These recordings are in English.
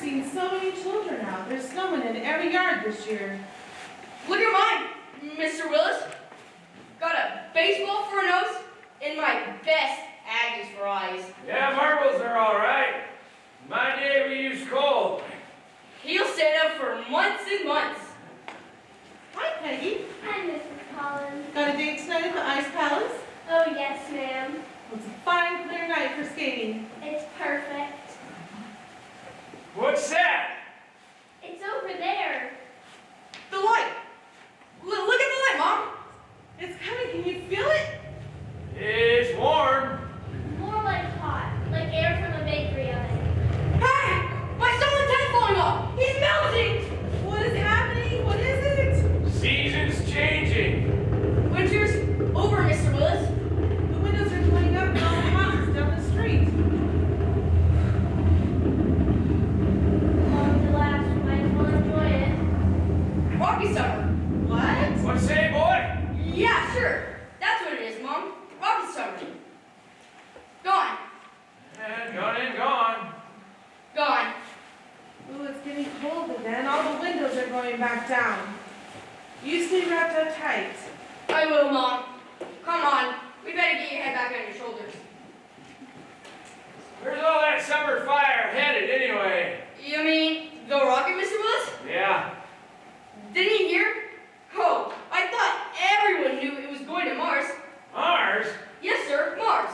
seen so many children out. There's snowmen in every yard this year. Look at mine, Mr. Willis. Got a baseball for a nose and my best Aggies for eyes. Yeah, marbles are all right. My day we use coal. He'll stand up for months and months. Hi, Peggy. Hi, Mrs. Collins. Got a date tonight at the Ice Palace? Oh, yes, ma'am. Well, it's a fine, clear night for skating. It's perfect. What's that? It's over there. The light. Look at the light, Mom. It's coming. Can you feel it? It's warm. More like hot, like air from a bakery oven. Hey! My stolen tent's falling off. He's melting. What is happening? What is it? Season's changing. Winter's over, Mr. Willis. The windows are going up in all the houses down the street. Long to last, we might as well enjoy it. Rocky summer. What? What say, boy? Yeah, sure. That's what it is, Mom. Rocky summer. Gone. Gone and gone. Gone. Ooh, it's getting cold again. All the windows are going back down. You stay wrapped up tight. I will, Mom. Come on. We better get your head back on your shoulders. Where's all that summer fire headed anyway? You mean the rocket, Mr. Willis? Yeah. Didn't you hear? Oh, I thought everyone knew it was going to Mars. Mars? Yes, sir, Mars.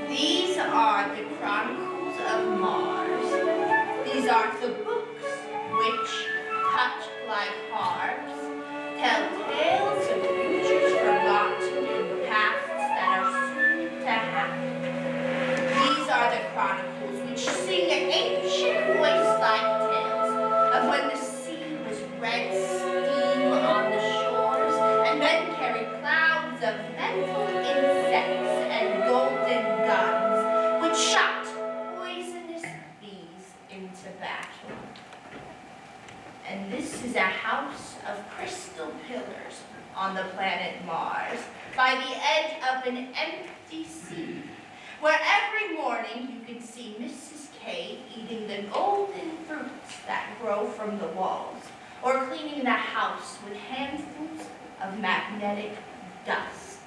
These are the Chronicles of Mars. These are the books which, touched like harps, tell tales of futures forgotten and pasts that are soon to happen. These are the Chronicles which sing ancient voice-like tales of when the sea was red steam on the shores and men carried clouds of mental insects and golden guns which shot poisonous bees into battle. And this is a house of crystal pillars on the planet Mars by the edge of an empty sea, where every morning you can see Mrs. K eating the golden fruits that grow from the walls, or cleaning the house with handfuls of magnetic dust.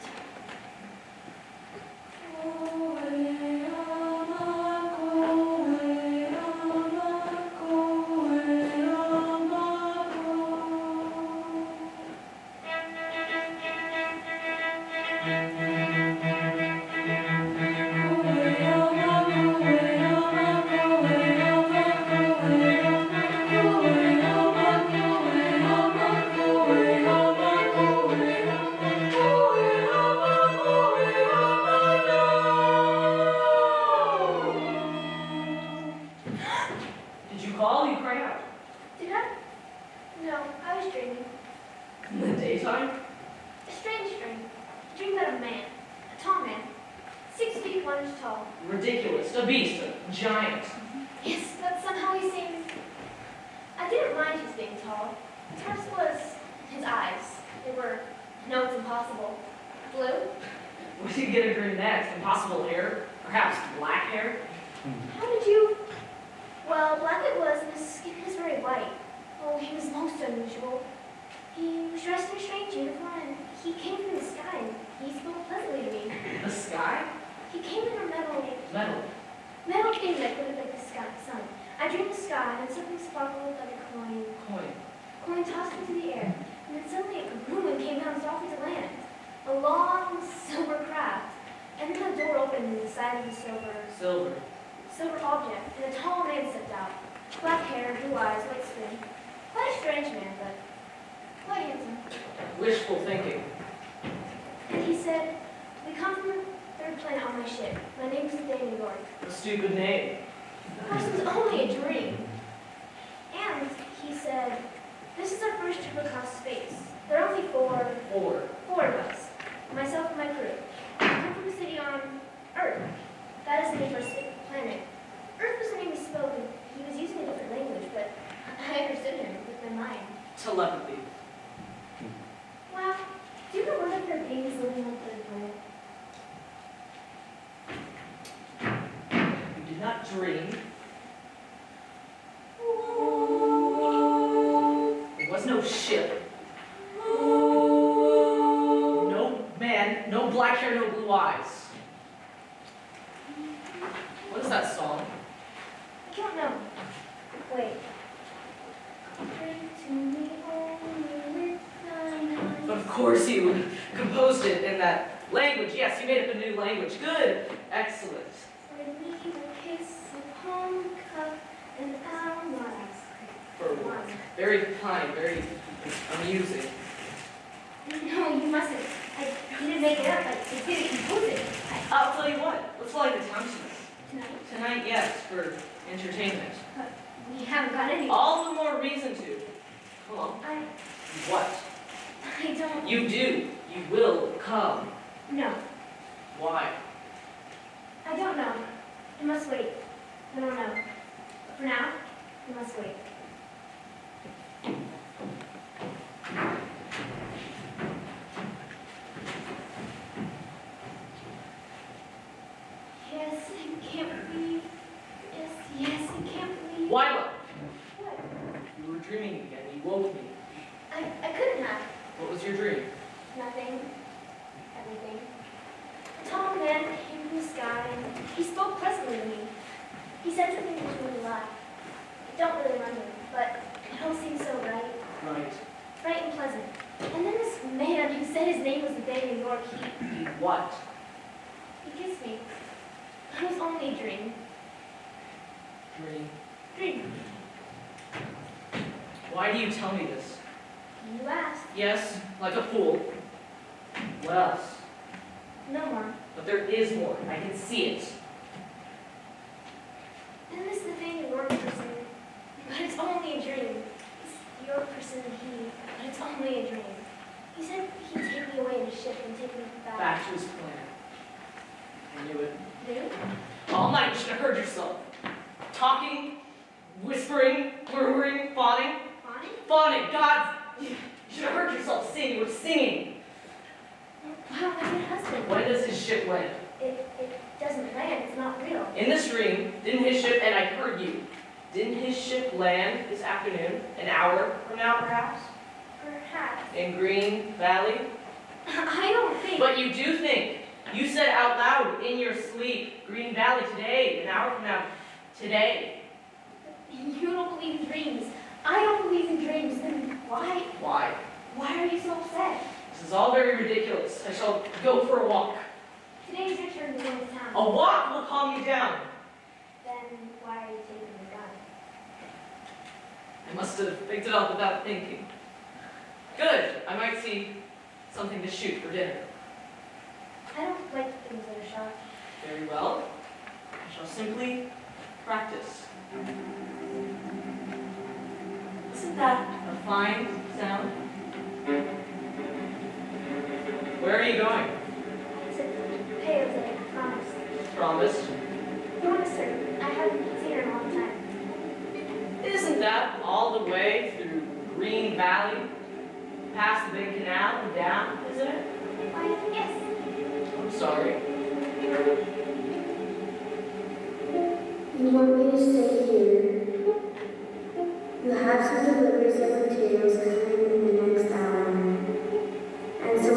Ridiculous, a beast, a giant. Yes, but somehow he seemed... I didn't mind his being tall. Perhaps it was his eyes. They were, no, it's impossible. Blue? Where did you get a brunette? Impossible hair? Perhaps black hair? How did you... Well, black it was, and his skin was very white. Oh, he was most unusual. He was dressed in a strange uniform, and he came from the sky, and he spoke pleasantly to me. The sky? He came in a Metal. metal thing that glittered like the sky, sun. I dreamed the sky, and something sparkled like a coin. Coin. Coin tossed into the air, and then suddenly a ruin came down softly to land. A long silver craft, and then a door opened in the side of the silver object, and a tall man stepped out. Black hair, blue eyes, white skin. Quite a strange man, but quite handsome. Wishful thinking. And he said, "We come from the third planet on my ship. My name's New York." A stupid name. Of course, it was only a dream. And he said, "This is our first trip across space. There are only four of us, myself and my crew. We come from a city on Earth. That is the name of our planet. Earth was the name he spoke, and he was using a different language, but I understood him with my mind." Telepathy. Wow, do you know that there are babies living on the third planet? You did not dream. There was no ship. No man, no black hair, no blue eyes. What is that song? I don't know. Wait. Bring to me only with thine eyes. Of course you composed it in that language. Yes, you made up a new language. Good. Excellent. For me a kiss upon the cup and our lives. Very kind, very amusing. No, you mustn't. I didn't make it up. I didn't compose it. I'll tell you what. Let's fly to town Tonight. tonight, yes, for entertainment. But we haven't got any. All the more reason to. Come on. What? I don't. You do. You will come. No. Why? I don't know. I must wait. I don't know. But for now, I must wait. Yes, I can't believe. Yes, I can't believe. Why not? What? You were dreaming again. You woke me. I couldn't have. What was your dream? Nothing. Everything. A tall man came from the sky and he spoke pleasantly to me. He said something that was really loud. I don't really remember, but it all seemed so right. Right. Right and pleasant. And then this man who said his name was the day in New York, What? he kissed me. It was only a dream. Dream. Dream. Why do you tell me this? You asked. Yes, like a fool. What else? No more. But there is more. I can see it. And this is the day in New York person, but it's only a dream. It's your person, he, but it's only a dream. He said he'd take me away in a ship and take me back. Back to his planet. I knew it. New? All night you should have heard yourself. Talking, whispering, murmuring, fawning. Fine? Fawning, God! You should have heard yourself sing. You were singing. Wow, my good husband. When does his ship land? It doesn't land, it's not real. In this dream, didn't his ship, and I heard you, didn't his ship land this afternoon, an hour from now perhaps, Perhaps. in Green Valley? I don't think. But you do think. You said out loud in your sleep, Green Valley today, an hour from now, today. You don't believe in dreams. I don't believe in dreams. Then why? Why? Why are you so upset? This is all very ridiculous. I shall go for a walk. Today's your turn to go into town. A walk will calm you down. Then why are you taking the gun? I must have picked it up without thinking. Good. I might see something to shoot for dinner. I don't like things that are sharp. Very well. I shall simply practice. Isn't that a fine sound? Where are you going? To pay as I promised. Promised. Promised her. I haven't seen her in a long time. Isn't that all the way through Green Valley, past the big canal and down, isn't it? Why, yes. I'm sorry. You want me to stay here? You have some deliveries of materials coming in the next hour.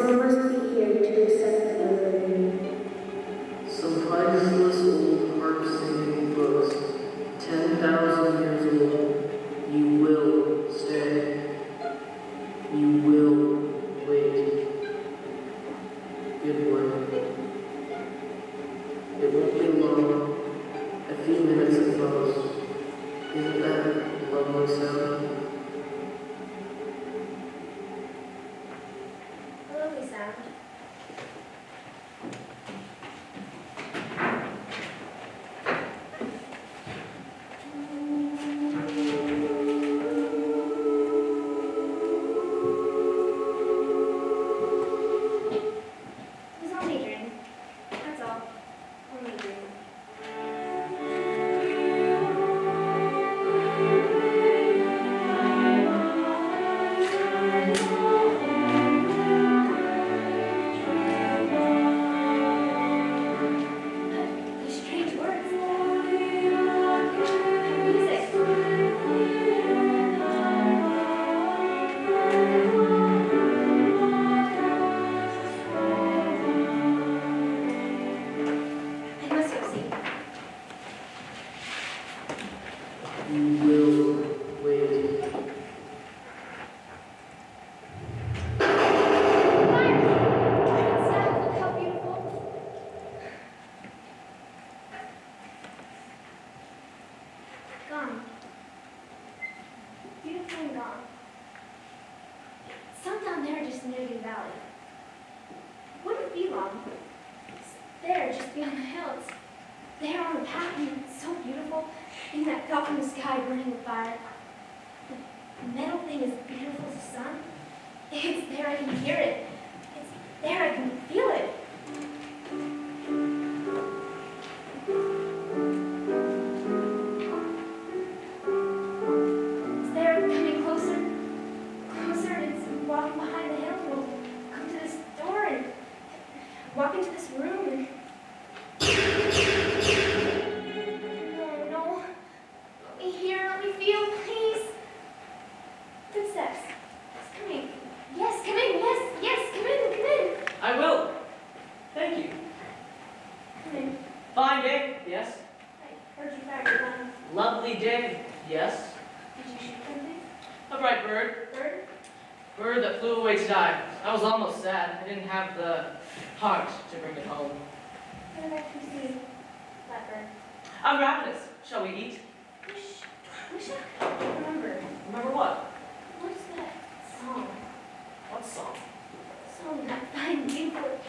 some must be here to accept the liberty. Some priceless old harp-singing books, 10,000 years old. You will stay. You will wait. Good boy. It won't be long. A few minutes at most. Isn't that a lovely sound? A lovely sound. It was only a dream. That's all. Only a dream. These strange words. Music. I must go see. You will wait. Fire! Look how beautiful. Gone. Beautiful and gone. Some down there just near the valley. Wouldn't be long. It's there, just beyond the hill. It's there on the path, and it's so beautiful. In that gulf in the sky burning with fire. The metal thing is beautiful as the sun. It's there, I can hear it. It's there, I can feel it. It's there, coming closer, closer, and it's walking behind the hill. And we'll come to this door and walk into this room and... No, no. Let me hear, let me feel, please. Footsteps. It's coming. Yes, come in, yes, come in. I will. Thank you. Come in. Fine day, yes. I heard you fired your gun. Lovely day, yes. Did you shoot something? A bright bird. Bird? Bird that flew away to die. I was almost sad. I didn't have the heart to bring it home. What did I see? Blackbird. I'm ravenous. Shall we eat? Wish I could remember. Remember what? What's that song? What song? Song that fine, beautiful.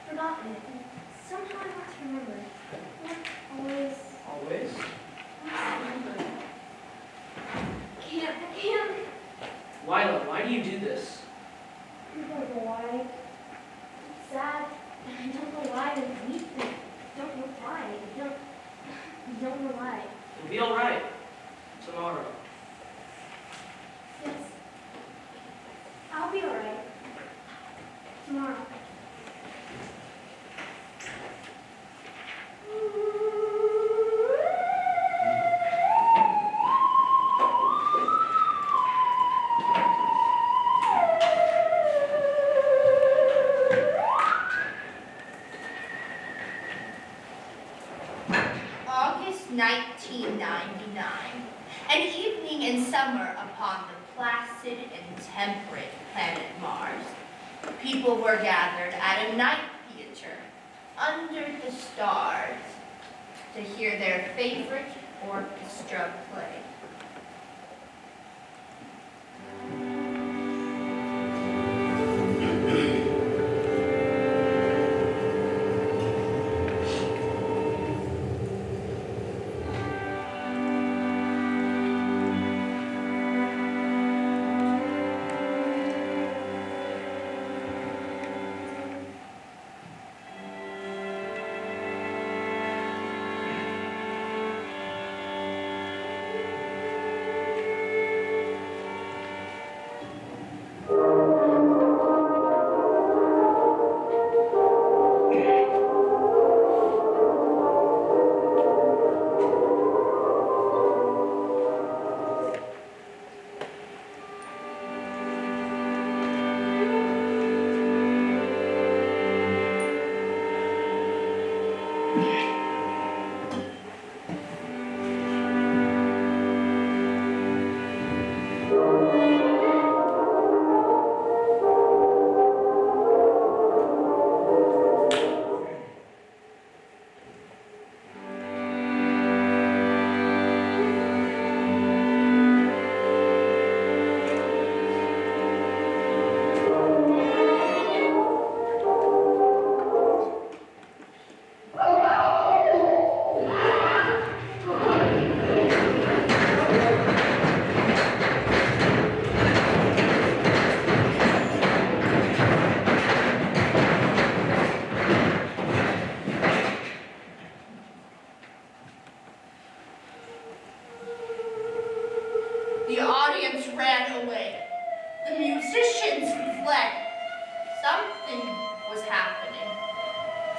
Forgotten it. And somehow I want to remember. Not always. Always? Remember. I can't. Wyla, why do you do this? I don't know why. It's sad. And I don't know why. I'm weak. And I don't know why. I don't know why. It'll be all right. Tomorrow. Yes. I'll be all right. Tomorrow. August 1999. An evening in summer upon the placid and temperate planet Mars. People were gathered at a night theater under the stars to hear their favorite orchestra play.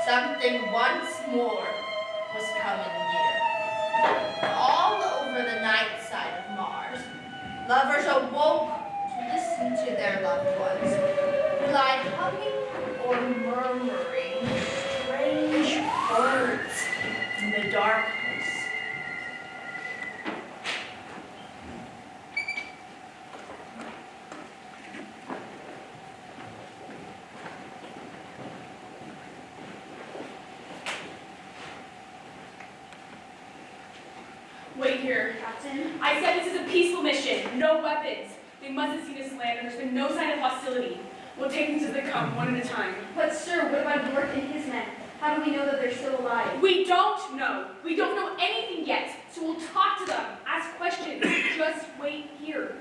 something once more was coming near. All over the night side of Mars, lovers awoke to listen to their loved ones, who lie humming or murmuring strange words in the darkness. Wait here. Captain? I said this is a peaceful mission. No weapons. They must have seen us land, and there's been no sign of hostility. We'll take things as they come, one at a time. But sir, what about York and his men? How do we know that they're still alive? We don't know. We don't know anything yet. So we'll talk to them, ask questions. Just wait here.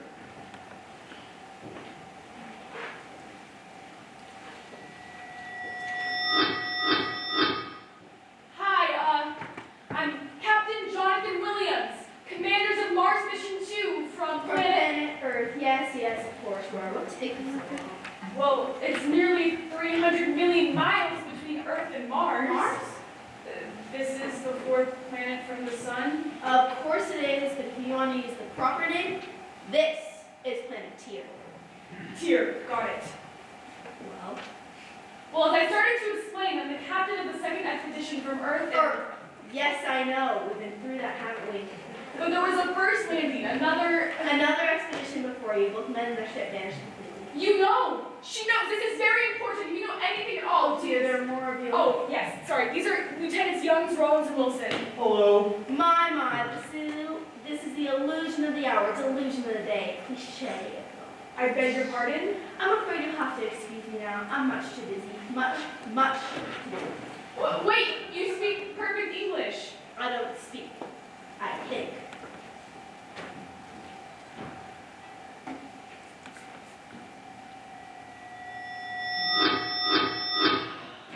Hi, I'm Captain Jonathan Williams, commanders of Mars Mission 2 from planet... Earth. Yes, of course. Where will take us? Well, it's nearly 300 million miles between Earth and Mars. Mars? This is the fourth planet from the sun. Of course it is, but if you want to use the proper name, this is planet Tyr. Tyr, got it. Well, as I started to explain, I'm the captain of the second expedition from Earth. Yes, I know. We've been through that, haven't we? But there was a first landing, another expedition before you. Both men and their ship vanished completely. You know! She knows! This is very important! If you know anything at all, Dear, there are more of you. Oh, yes, sorry. These are Lieutenants Youngs, Rollins, and Wilson. Hello. My, this is the illusion of the hour, delusion of the day. Cliché. I beg your pardon? I'm afraid you'll have to excuse me now. I'm much too busy. Much too busy. Wait, you speak perfect English. I don't speak. I think.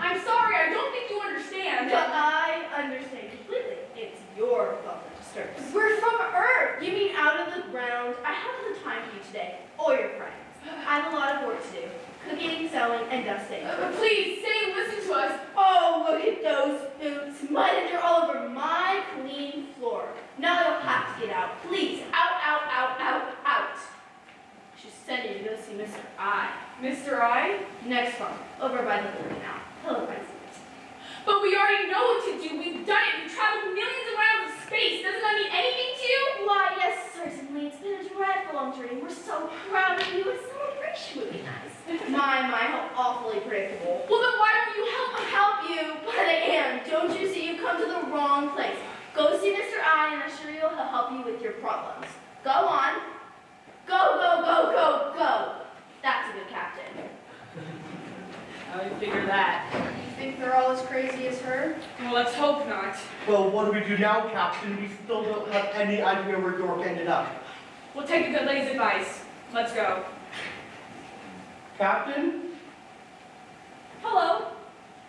I'm sorry, I don't think you understand. But I understand completely. It's your fault that disturbs. We're from Earth. You mean out of the ground? I haven't the time for you today, or your friends. I have a lot of work to do. Cooking, sewing, and dusting. Please, stay and listen to us. Oh, look at those boots. Mud and dirt all over my clean floor. Now you'll have to get out. Please, out. I should send you to go see Mr. I. Mr. I? Next farm, over by the river now. He'll advise you. But we already know what to do. We've done it. We've traveled millions of miles of space. Doesn't that mean anything to you? Why, yes, certainly. It's been a dreadful long journey. We're so proud of you. A celebration would be nice. My, how awfully predictable. Well, then why don't you help us? Help you, but I am. Don't you see you've come to the wrong place? Go see Mr. I, and I'm sure he'll help you with your problems. Go on. Go. That's a good captain. How do you figure that? You think they're all as crazy as her? Well, let's hope not. Well, what do we do now, Captain? We still don't have any idea where York ended up. We'll take a good lady's advice. Let's go. Captain? Hello.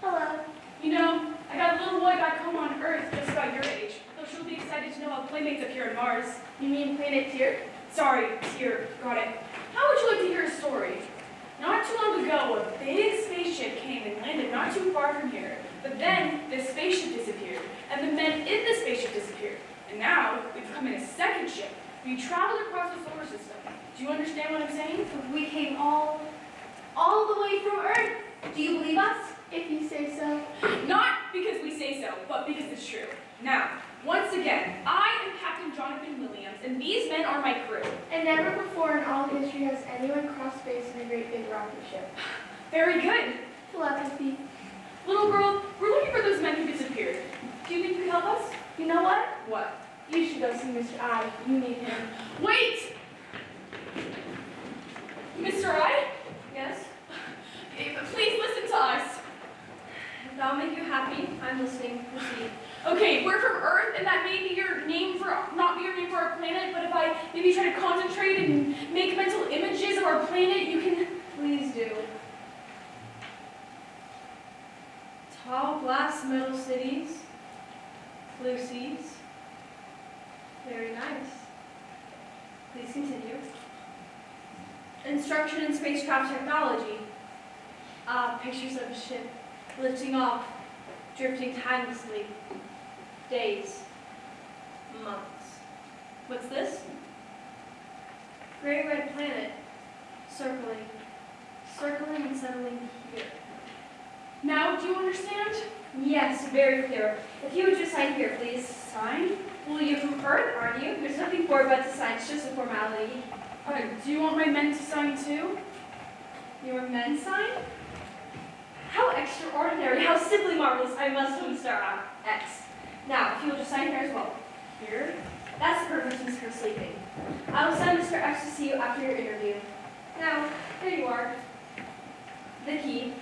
Hello. You know, I got a little boy back home on Earth just about your age. So she'll be excited to know how playmates up here on Mars. You mean planet Tyr? Sorry, here, got it. How would you like to hear a story? Not too long ago, a big spaceship came and landed not too far from here. But then, the spaceship disappeared, and the men in the spaceship disappeared. And now, we've come in a second ship. We traveled across the solar system. Do you understand what I'm saying? We came all the way from Earth. Do you believe us? If you say so. Not because we say so, but because it's true. Now, once again, I am Captain Jonathan Williams, and these men are my crew. And never before in all history has anyone crossed space in a great big rocket ship. Very good. Telepathy. Little girl, we're looking for those men who disappeared. Do you think you can help us? You know what? What? You should go see Mr. I. You need him. Wait! Mr. I? Yes? Please listen to us. If that'll make you happy, I'm listening. Proceed. Okay, we're from Earth, and that may be your name for, not be your name for our planet, but if I maybe try to concentrate and make mental images of our planet, you can... Please do. Tall glass metal cities. Blue seas. Very nice. Please continue. Instruction in spacecraft technology. Pictures of a ship lifting off drifting timelessly. Days. Months. What's this? Great red planet. Circling. Circling and settling here. Now, do you understand? Yes, very clear. If you would just sign here, please. Sign? Well, you're from Earth, aren't you? There's nothing for it but to sign. It's just a formality. Do you want my men to sign too? Your men sign? How extraordinary, how simply marvelous. I must only start out. X. Now, if you will just sign here as well. Here. That's the permissions for sleeping. I will send Mr. X to see you after your interview. Now, there you are. The key.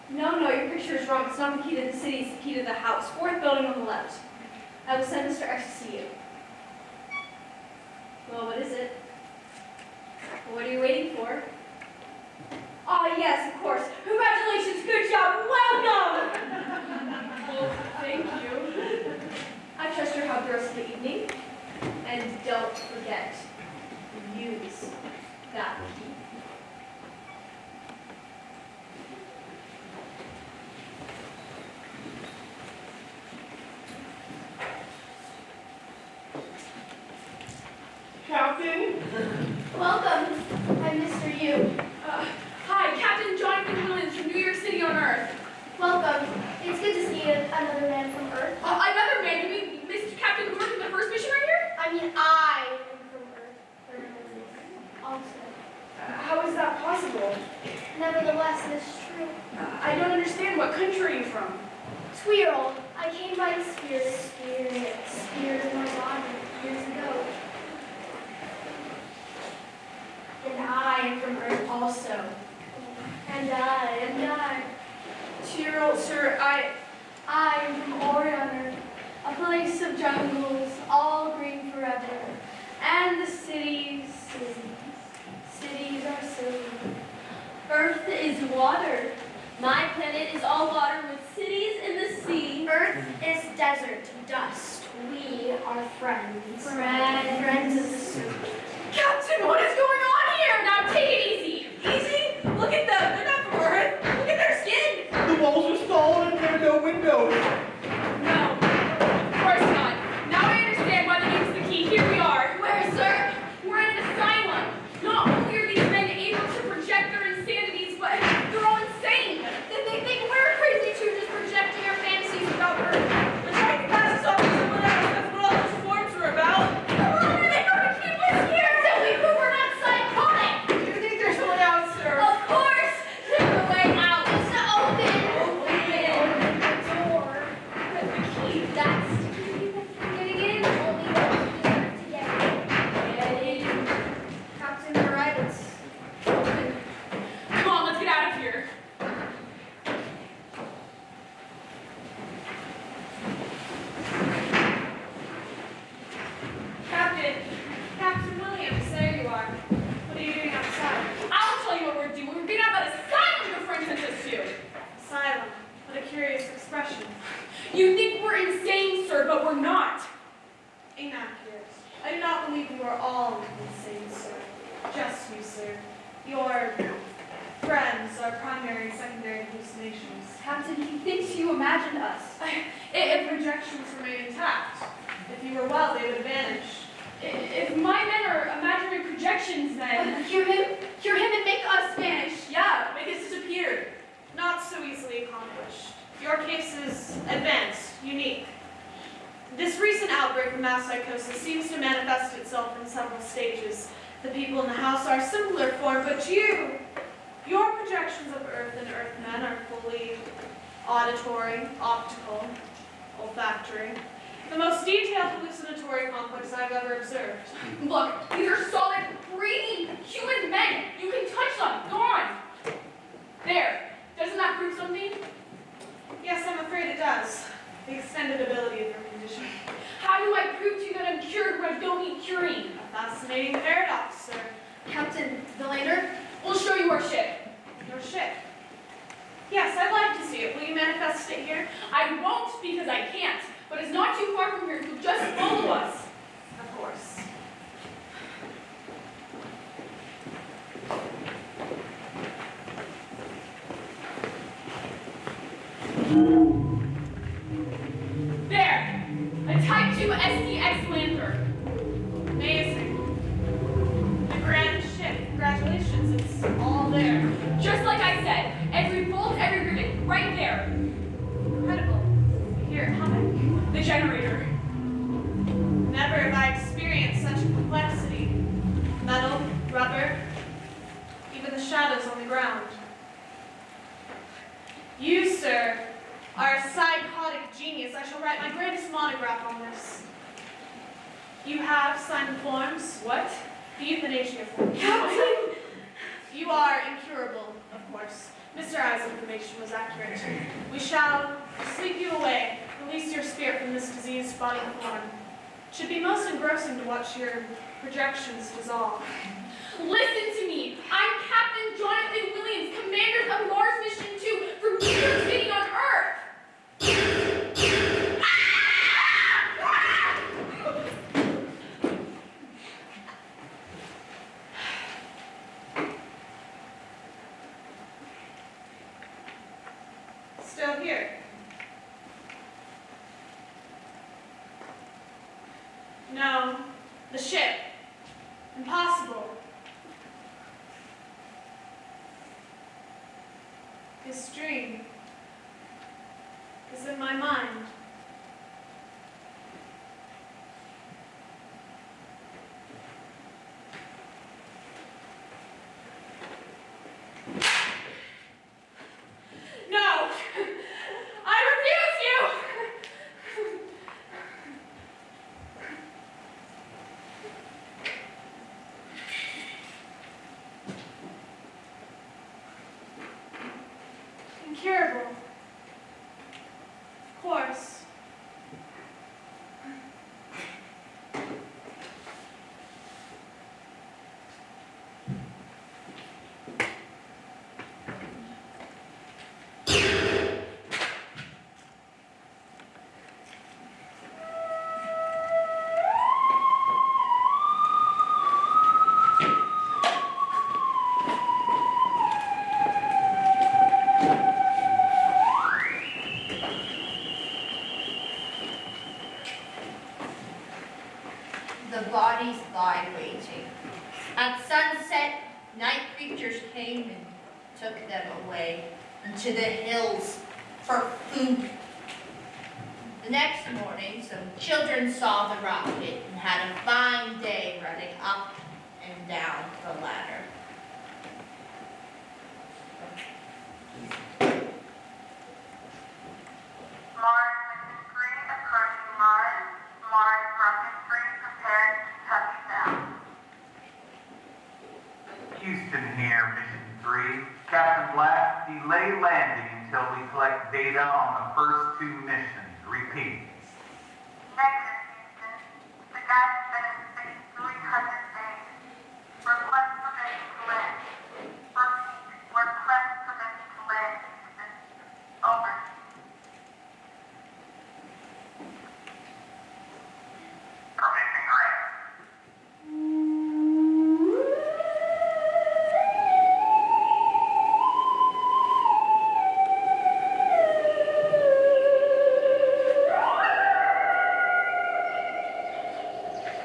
No, your picture is wrong. It's not the key to the city, it's the key to the house. Fourth building on the left. I will send Mr. X to see you. Well, what is it? What are you waiting for? Oh, yes, of course. Congratulations, good job, welcome! Well, thank you. I trust you'll have the rest of the evening. And don't forget, use that key. Captain? Welcome. I'm Mr. Yu. Hi, Captain Jonathan Williams from New York City on Earth. Welcome. It's good to see another man from Earth. Another man? You mean Mr. Captain who worked in the first mission right here? I mean, I am from Earth. Also. How is that possible? Nevertheless, it is true. I don't understand. What country are you from? Tweerle, I came by the spirit. Spirit of my body years ago. And I am from Earth also. And I. Cheryl, sir, I am from Orion, a place of jungles, all green forever. And the cities are silver. Earth is water. My planet is all water with cities in the sea. Earth is desert, dust. We are friends. Friends of the soup. Captain, what is going on here? Now take it easy. Easy? Look at them. They're not from Earth. Look at their skin. The walls are solid and there are no windows. No, of course not. Now I understand why they gave us the key. Here we are. Where, sir? We're in an asylum. Not only are these men able to project their insanities, but they're all insane. They think we're crazy too, just projecting our fantasies about Earth. They're trying to pass us off to someone else. That's what all those forms were about. How long are they going to keep us here until we prove we're not psychotic? Do you think there's someone else, sir? Of course! There's a way out. It's to open the door. The key. That's to keep people from getting in. Only those who deserve to get in. Captain, you're right. It's open. Come on, let's get out of here. Captain Williams, there you are. What are you doing outside? I'll tell you what we're doing. We're getting out of that asylum your friend sent us to. Asylum? What a curious expression. You think we're insane, sir, but we're not. Inaccurate. I do not believe you are all insane, sir. Just you, sir. Your friends are primary and secondary hallucinations. Captain, he thinks you imagined us. If projections remain intact, if you were well, they would vanish. If my men are imaginary projections, then Cure him and make us vanish. yeah, make us disappear. Not so easily accomplished. Your case is advanced, unique. This recent outbreak of mass psychosis seems to manifest itself in several stages. The people in the house are simpler form, but your projections of Earth and Earthmen are fully auditory, optical, olfactory. The most detailed hallucinatory complex I've ever observed. Look, these are solid, breathing, human men. You can touch them. Go on. There. Doesn't that prove something? Yes, I'm afraid it does. The extended ability of your condition. How do I prove to you that I'm cured when I don't need curing? A fascinating paradox, sir. Captain, the lander? We'll show you our ship. Your ship? Yes, I'd like to see it. Will you manifest it here? I won't because I can't. But it's not too far from here. You'll just follow us. Of course. There! A Type 2 SDX lantern. Amazing. The grand ship. Congratulations, it's all there. Just like I said, every bolt, every rivet, right there. Incredible. Here, how many? The generator. Never have I experienced such complexity. Metal, rubber, even the shadows on the ground. You, sir, are a psychotic genius. I shall write my greatest monograph on this. You have signed the forms. What? The euthanasia forms. Captain! You are incurable, of course. Mr. I's information was accurate. We shall sleep you away, release your spirit from this diseased body form. It should be most engrossing to watch your projections dissolve. Listen to me. I'm Captain Jonathan Williams, commander of Mars Mission 2 from New York City on Earth. Still here. No, the ship. Impossible. This dream is in my mind. No! I refuse you! Incurable. Of course. The bodies lie waiting. At sunset, night creatures came and took them away into the hills for food. The next morning, some children saw the rocket and had a fine day running up and down the ladder. Mars Mission 3 approaching Mars. Mars Rocket 3 prepared to touchdown. Houston here, Mission 3. Captain Black, delay landing until we collect data on the first two missions. Repeat. Negative, Houston. The gas has been in space 300 days. Request permission to land. Repeat. Request permission to land, Houston. Over. Permission granted.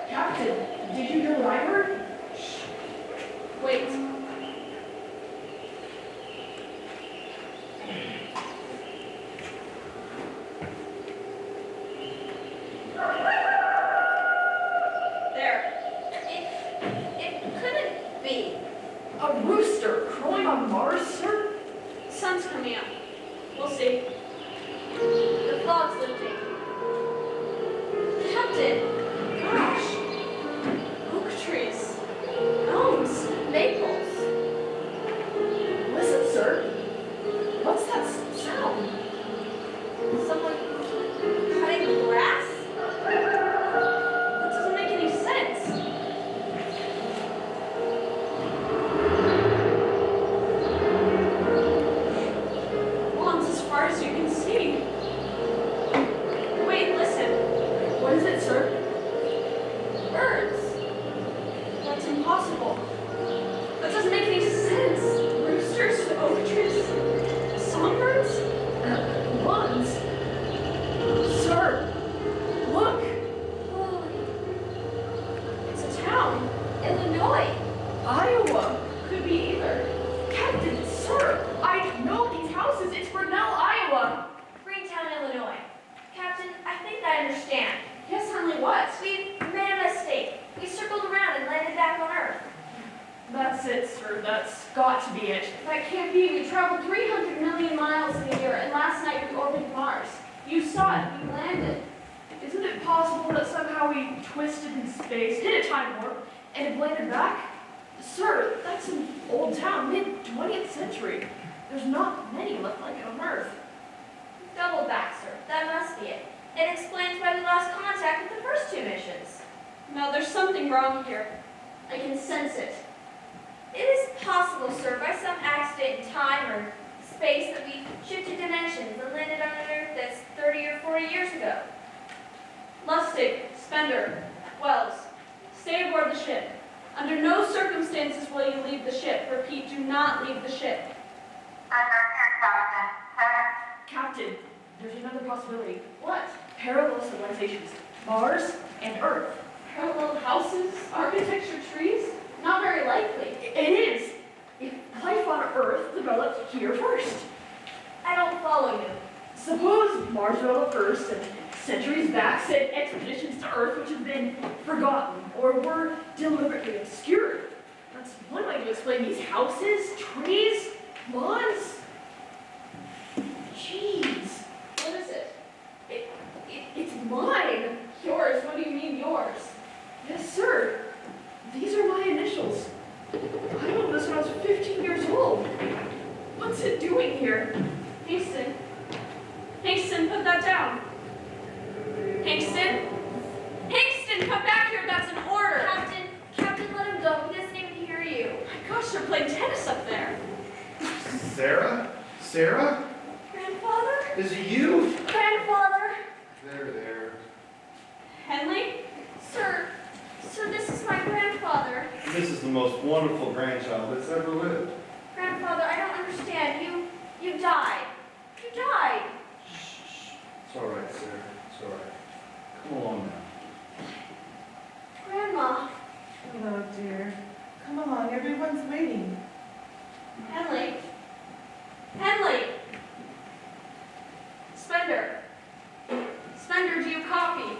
Captain, did you hear what I heard? Shh. Wait. There. It couldn't be. A rooster crowing on Mars, sir? Sun's coming up. We'll see. The fog's lifting. Captain! Gosh. Oak trees. Elms! Maples! Listen, sir. What's that sound? Someone cutting grass? That doesn't make any sense. Lawns as far as you can see. Wait, listen. What is it, sir? Birds. That's impossible. That doesn't make any sense. Roosters, oak trees, songbirds. You saw it. We landed. Isn't it possible that somehow we twisted in space, hit a time warp, and have landed back? Sir, that's an old town, mid-20th century. There's not many left like it on Earth. Double back, sir. That must be it. It explains why we lost contact with the first two missions. No, there's something wrong here. I can sense it. It is possible, sir, by some accident in time or space that we shifted dimensions and landed on an Earth that's 30 or 40 years ago. Lustig, Spender, Wells, stay aboard the ship. Under no circumstances will you leave the ship. Repeat, do not leave the ship. Under here, Captain. Center. Captain, there's another possibility. What? Parallel civilizations. Mars and Earth. Parallel houses, architecture, trees? Not very likely. It is. If life on Earth developed here first. I don't follow you. Suppose Mars developed first and centuries back sent expeditions to Earth which have been forgotten or were deliberately obscured. That's one way to explain these houses, trees, lawns. Jeez. What is it? It's mine. Yours? What do you mean yours? Yes, sir. These are my initials. I owned this when I was 15 years old. What's it doing here? Hasten. Hasten, put that down. Hasten. Hasten, come back here. That's an order. Captain, let him go. He doesn't even hear you. My gosh, they're playing tennis up there. Sarah? Sarah? Grandfather? Is it you? Grandfather? There. Henley? Sir, this is my grandfather. This is the most wonderful grandchild that's ever lived. Grandfather, I don't understand. You died. You died. Shh. It's all right, Sarah. It's all right. Come along now. Grandma. Hello, dear. Come along, everyone's waiting. Henley? Henley? Spender? Spender, do you copy?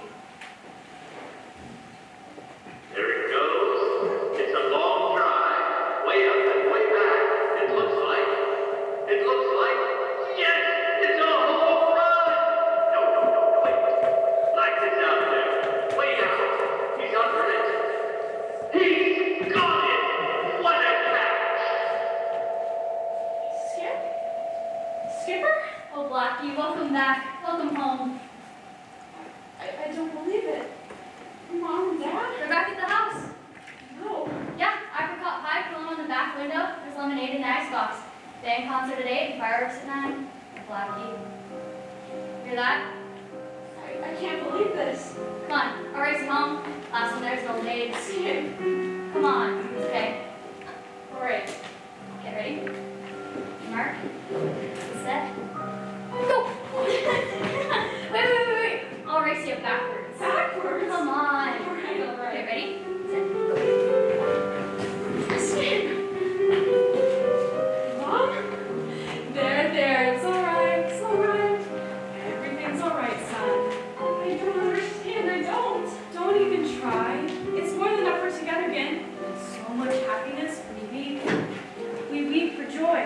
There it goes. It's a long drive. Way up and way back. It looks like. Yes! It's a whole run! No, wait. Lights is out there. Way down. He's under it. He's got it! What a catch! Skipper? Oh, Blackie, welcome back. Welcome home. I don't believe it. Mom and Dad? We're back at the house. No. Yeah, apricot pie cooling on the back window. There's lemonade in the icebox. Band concert at 8 and fireworks at 9. Blackie. Hear that? I can't believe this. Come on, I'll race you home. Last one there's lemonade. Come on, it's okay. All right. Get ready. Mark. Set. Go! wait. I'll race you backwards. Backwards? Come on. All right. Get ready? Set. Go. Mom? There. It's all right. Everything's all right, son. I don't understand. I don't. Don't even try. It's more than enough we're together again. So much happiness. We weep for joy.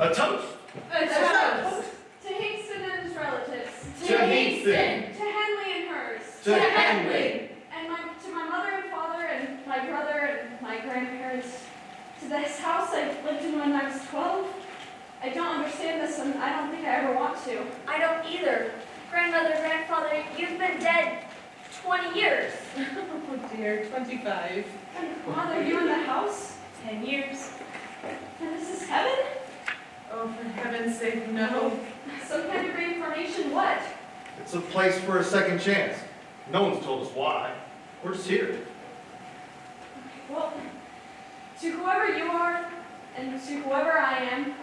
A toast! A toast. To Hingston and his relatives. To Hingston! To Henley and hers. To Henley! And to my mother and father and my brother and my grandparents. To this house I lived in when I was 12. I don't understand this and I don't think I ever want to. I don't either. Grandmother, grandfather, you've been dead 20 years. Oh dear, 25. And Mother, you in the house? 10 years. And this is heaven? Oh, for heaven's sake, no. Some kind of reincarnation, what? It's a place for a second chance. No one's told us why. We're just here. Well, to whoever you are, and to whoever I am,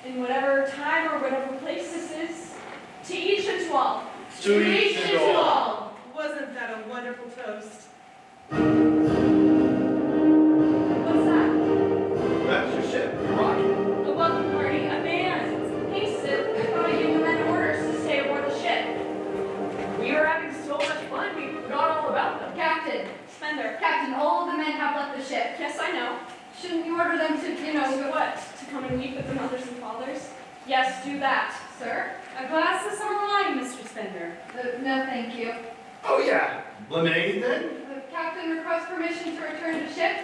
in whatever time or whatever place this is, to each and to all. To each and to all. Wasn't that a wonderful toast? What's that? That's your ship. Rocket. A welcome party, a band Shouldn't you order them to, What? To come and weep with the mothers and fathers? Yes, do that. Sir? A glass of summer wine, Mr. Spender. No, thank you. Oh, yeah. Lemonade, then? The captain requests permission to return to ship.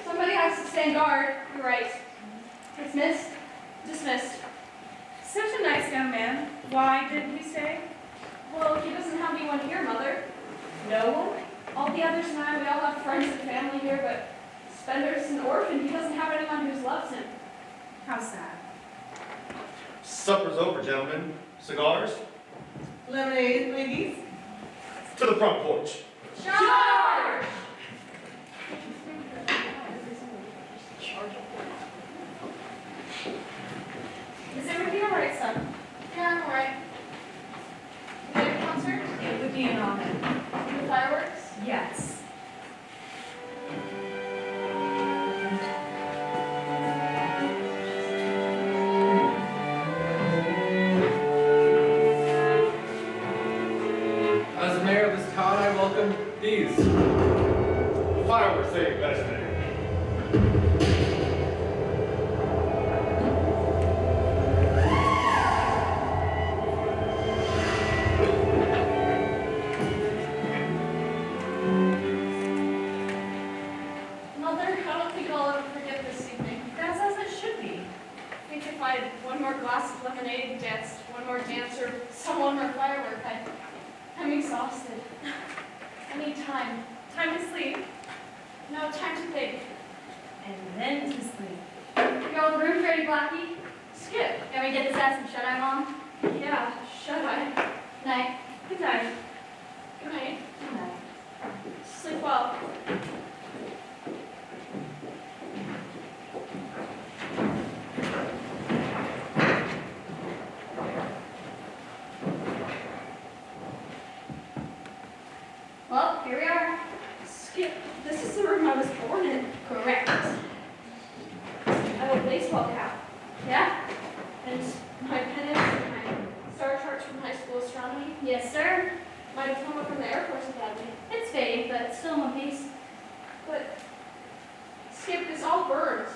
Somebody has to stand guard. You're right. Dismissed. Dismissed. Such a nice young man. Why didn't he stay? Well, he doesn't have anyone here, Mother. No one? All the others and I, we all have friends and family here, but Spender's an orphan. He doesn't have anyone who loves him. How sad. Supper's over, gentlemen. Cigars? Lemonade, ladies? To the front porch. Charge! Is everything all right, son? Yeah, I'm alright. Is there a concert? It would be an honor. The fireworks? Yes. As the mayor of this town, I welcome these. Fireworks, say, best man. Mother, I don't think I'll ever forget this evening. That's as it should be. I think if I had one more glass of lemonade, danced one more dance, or saw one more firework, I'm exhausted. I need time. Time to sleep. No, time to think. And then to sleep. You got the room ready, Blackie? Skip. Can we get this ass some shut-eye, Mom? Yeah, shut eye. Night. Good night. Good night. Good night. Sleep well. Well, here we are. Skip, this is the room I was born in. Correct. I have a baseball cap. Yeah? And my pennants and my star charts from high school astronomy. Yes, sir. My diploma from the Air Force Academy. It's fading, but still in one piece. But, Skip, this all burns.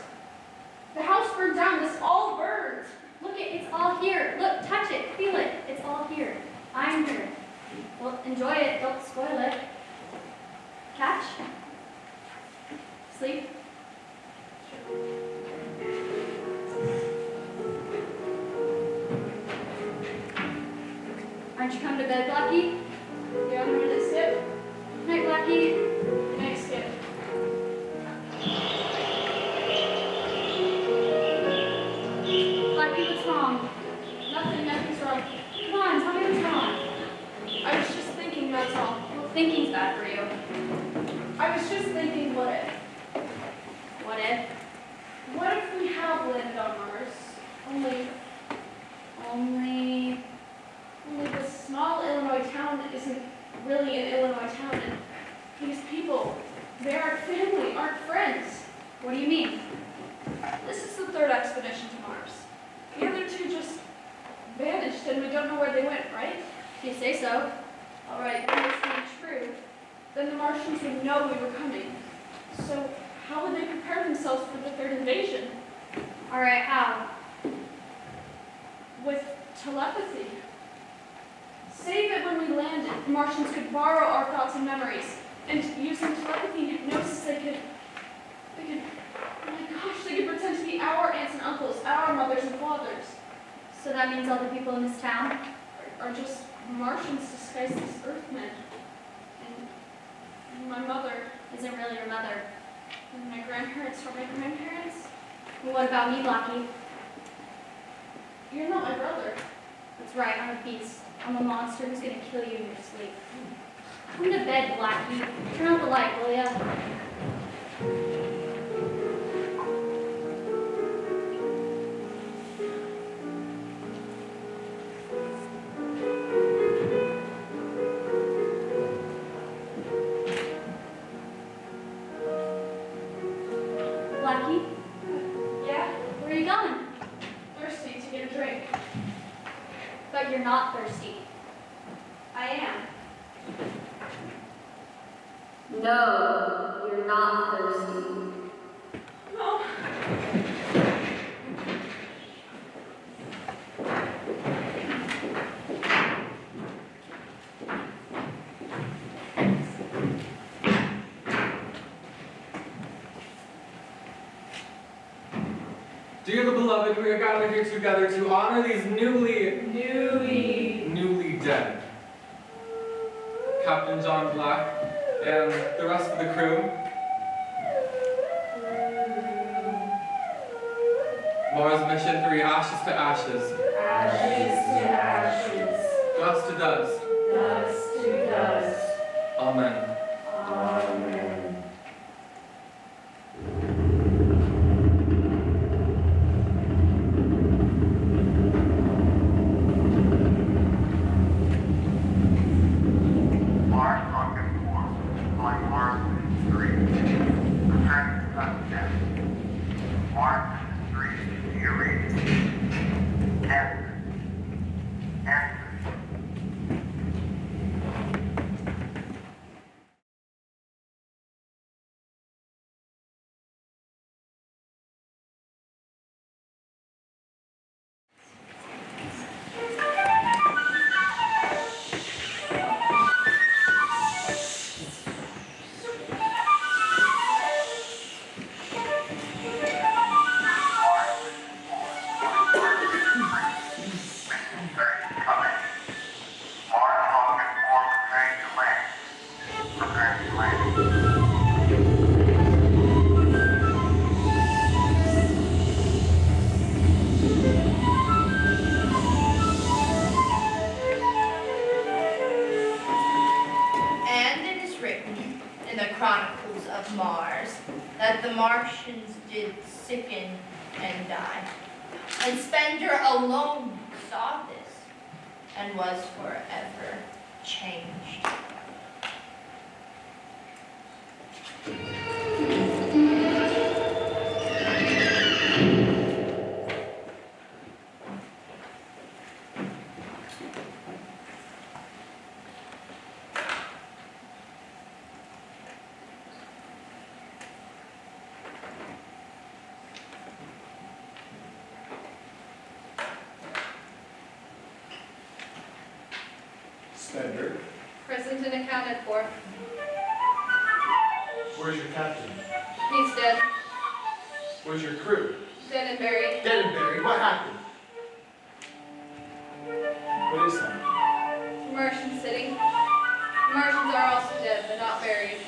The house burned down. This all burns. Look, it's all here. Look, touch it, feel it. It's all here. I'm here. Well, enjoy it. Don't spoil it. Catch. Sleep. Aren't you coming to bed, Blackie? Yeah, I'm ready to Skip. Night, Blackie. Good night, Skip. Blackie, what's wrong? Nothing's wrong. Come on, tell me what's wrong. I was just thinking, that's all. Well, thinking's bad for you. I was just thinking, what if? What if? What if we have landed on Mars? Only this small Illinois town isn't really an Illinois town, and these people, they aren't family, aren't friends. What do you mean? This is the third expedition to Mars. The other two just vanished, and we don't know where they went, right? If you say so. All right, if that's not true, then the Martians would know we were coming. So how would they prepare themselves for the third invasion? All right, how? With telepathy. Say that when we landed, the Martians could borrow our thoughts and memories, and using telepathy and hypnosis, they could, oh my gosh, they could pretend to be our aunts and uncles, our mothers and fathers. So that means all the people in this town? Are just Martians disguised as Earthmen. And my mother, Isn't really your mother. and my grandparents are my grandparents. Well, what about me, Blackie? You're not my brother. That's right, I'm a beast. I'm a monster who's gonna kill you in your sleep. Come to bed, Blackie. Turn out the light, will ya? Blackie, Yeah? where are you going? Thirsty to get a drink. But you're not thirsty. I am. No, you're not thirsty. Dear the beloved, we are gathered here together to honor these newly dead. Captain John Black and the rest of the crew. Mars Mission 3, ashes to ashes. Ashes to ashes. Dust to dust. Dust to dust. Amen. Amen. Mars rocket force, flying Mars Mission 3. Prepare to touchdown. Mars Mission 3, your reading. Answer. Answer. And it is written in the Chronicles of Mars that the Martians did sicken and die. And Spender alone saw this and was forever changed. Spender, Present and accounted for. where's your captain? He's dead. Where's your crew? Dead and buried. Dead and buried. What happened? What is that? Martian City. The Martians are also dead, but not buried.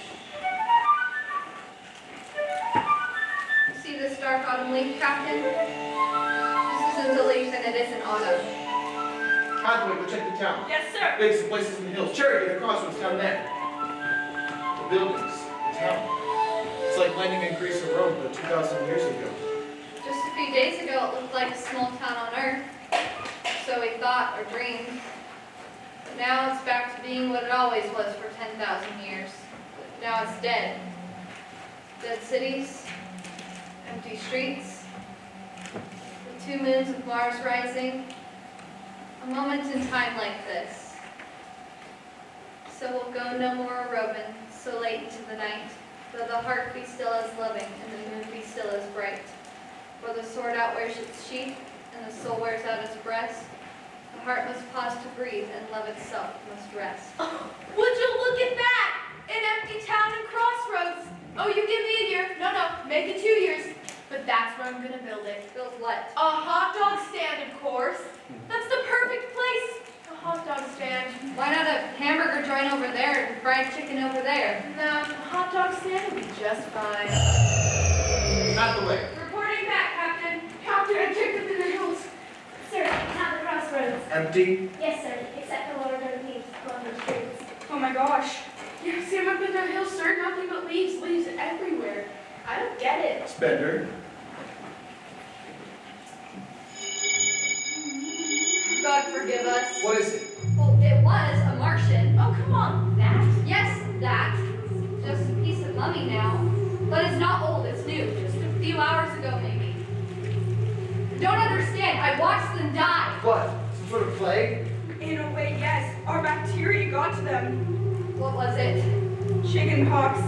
See this dark autumn leaf, Captain? This isn't a leaf and it isn't autumn. Hathaway, go check the town. Yes, sir. Maybe some places in the hills. Cherry, the crossroads down there. The buildings, the town. It's like landing in Greece or Rome, but 2,000 years ago. Just a few days ago, it looked like a small town on Earth. So we thought or dreamed. But now it's back to being what it always was for 10,000 years. But now it's dead. Dead cities, empty streets, the 2 moons of Mars rising. A moment in time like this. So we'll go no more roving, so late into the night, though the heart be still as loving and the moon be still as bright. For the sword outwears its sheath, and the soul wears out its breast. The heart must pause to breathe, and love itself must rest. Oh, would you look at that? An empty town and crossroads. Oh, you give me a year. No, make it 2 years. But that's where I'm gonna build it. Build what? A hot dog stand, of course. That's the perfect place. A hot dog stand. Why not a hamburger joint over there and fried chicken over there? No, a hot dog stand would be just fine. Hathaway. Reporting back, Captain. Captain, I checked up in the hills. Sir, it's at the crossroads. Empty. Yes, sir, except the large leaves along the streets. Oh my gosh. Yeah, Sam, up in the hills, sir. Nothing but leaves everywhere. I don't get it. Spender. God forgive us. What is it? Well, it was a Martian. Oh, come on, that? Yes, that. Just a piece of mummy now. But it's not old, it's new. Just a few hours ago, maybe. Don't understand. I watched them die. What? Some sort of plague? In a way, yes. Our bacteria got to them. What was it? Chicken pox.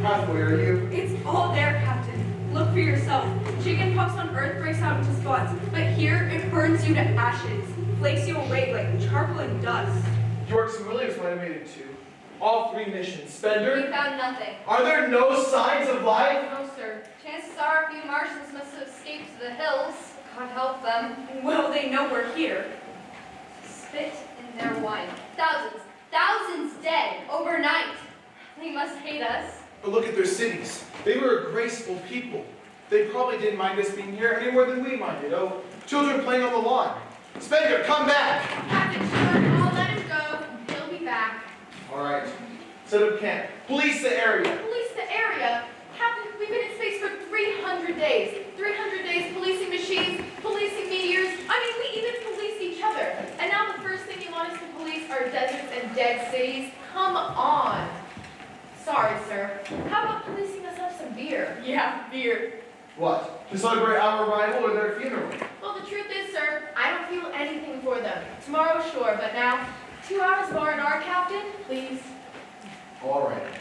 Hathaway, are you? It's all there, Captain. Look for yourself. yourself. Chickenpox on Earth breaks out into spots, but here it burns you to ashes, flakes you away like charcoal and dust. Yorks and Williams might have made it too. All 3 missions. Spender? We found nothing. Are there no signs of life? No, sir. Chances are a few Martians must have escaped to the hills. God help them. Well, they know we're here. Spit in their wine. Thousands dead overnight. They must hate us. But look at their cities. They were a graceful people. They probably didn't mind us being here any more than we minded. Oh, children playing on the lawn. Spender, come back! Captain Stewart, I'll let him go. He'll be back. All right. Set up camp. Police the area. Police the area? Captain, we've been in space for 300 days. 300 days policing machines, policing meteors. I mean, we even policed each other. And now the first thing you want us to police are deserts and dead cities? Come on. Sorry, sir. How about policing us up some beer? Yeah, beer. What? To celebrate our arrival or their funeral? Well, the truth is, sir, I don't feel anything for them. Tomorrow, sure, but now, 2 hours more in our captain, please. All right.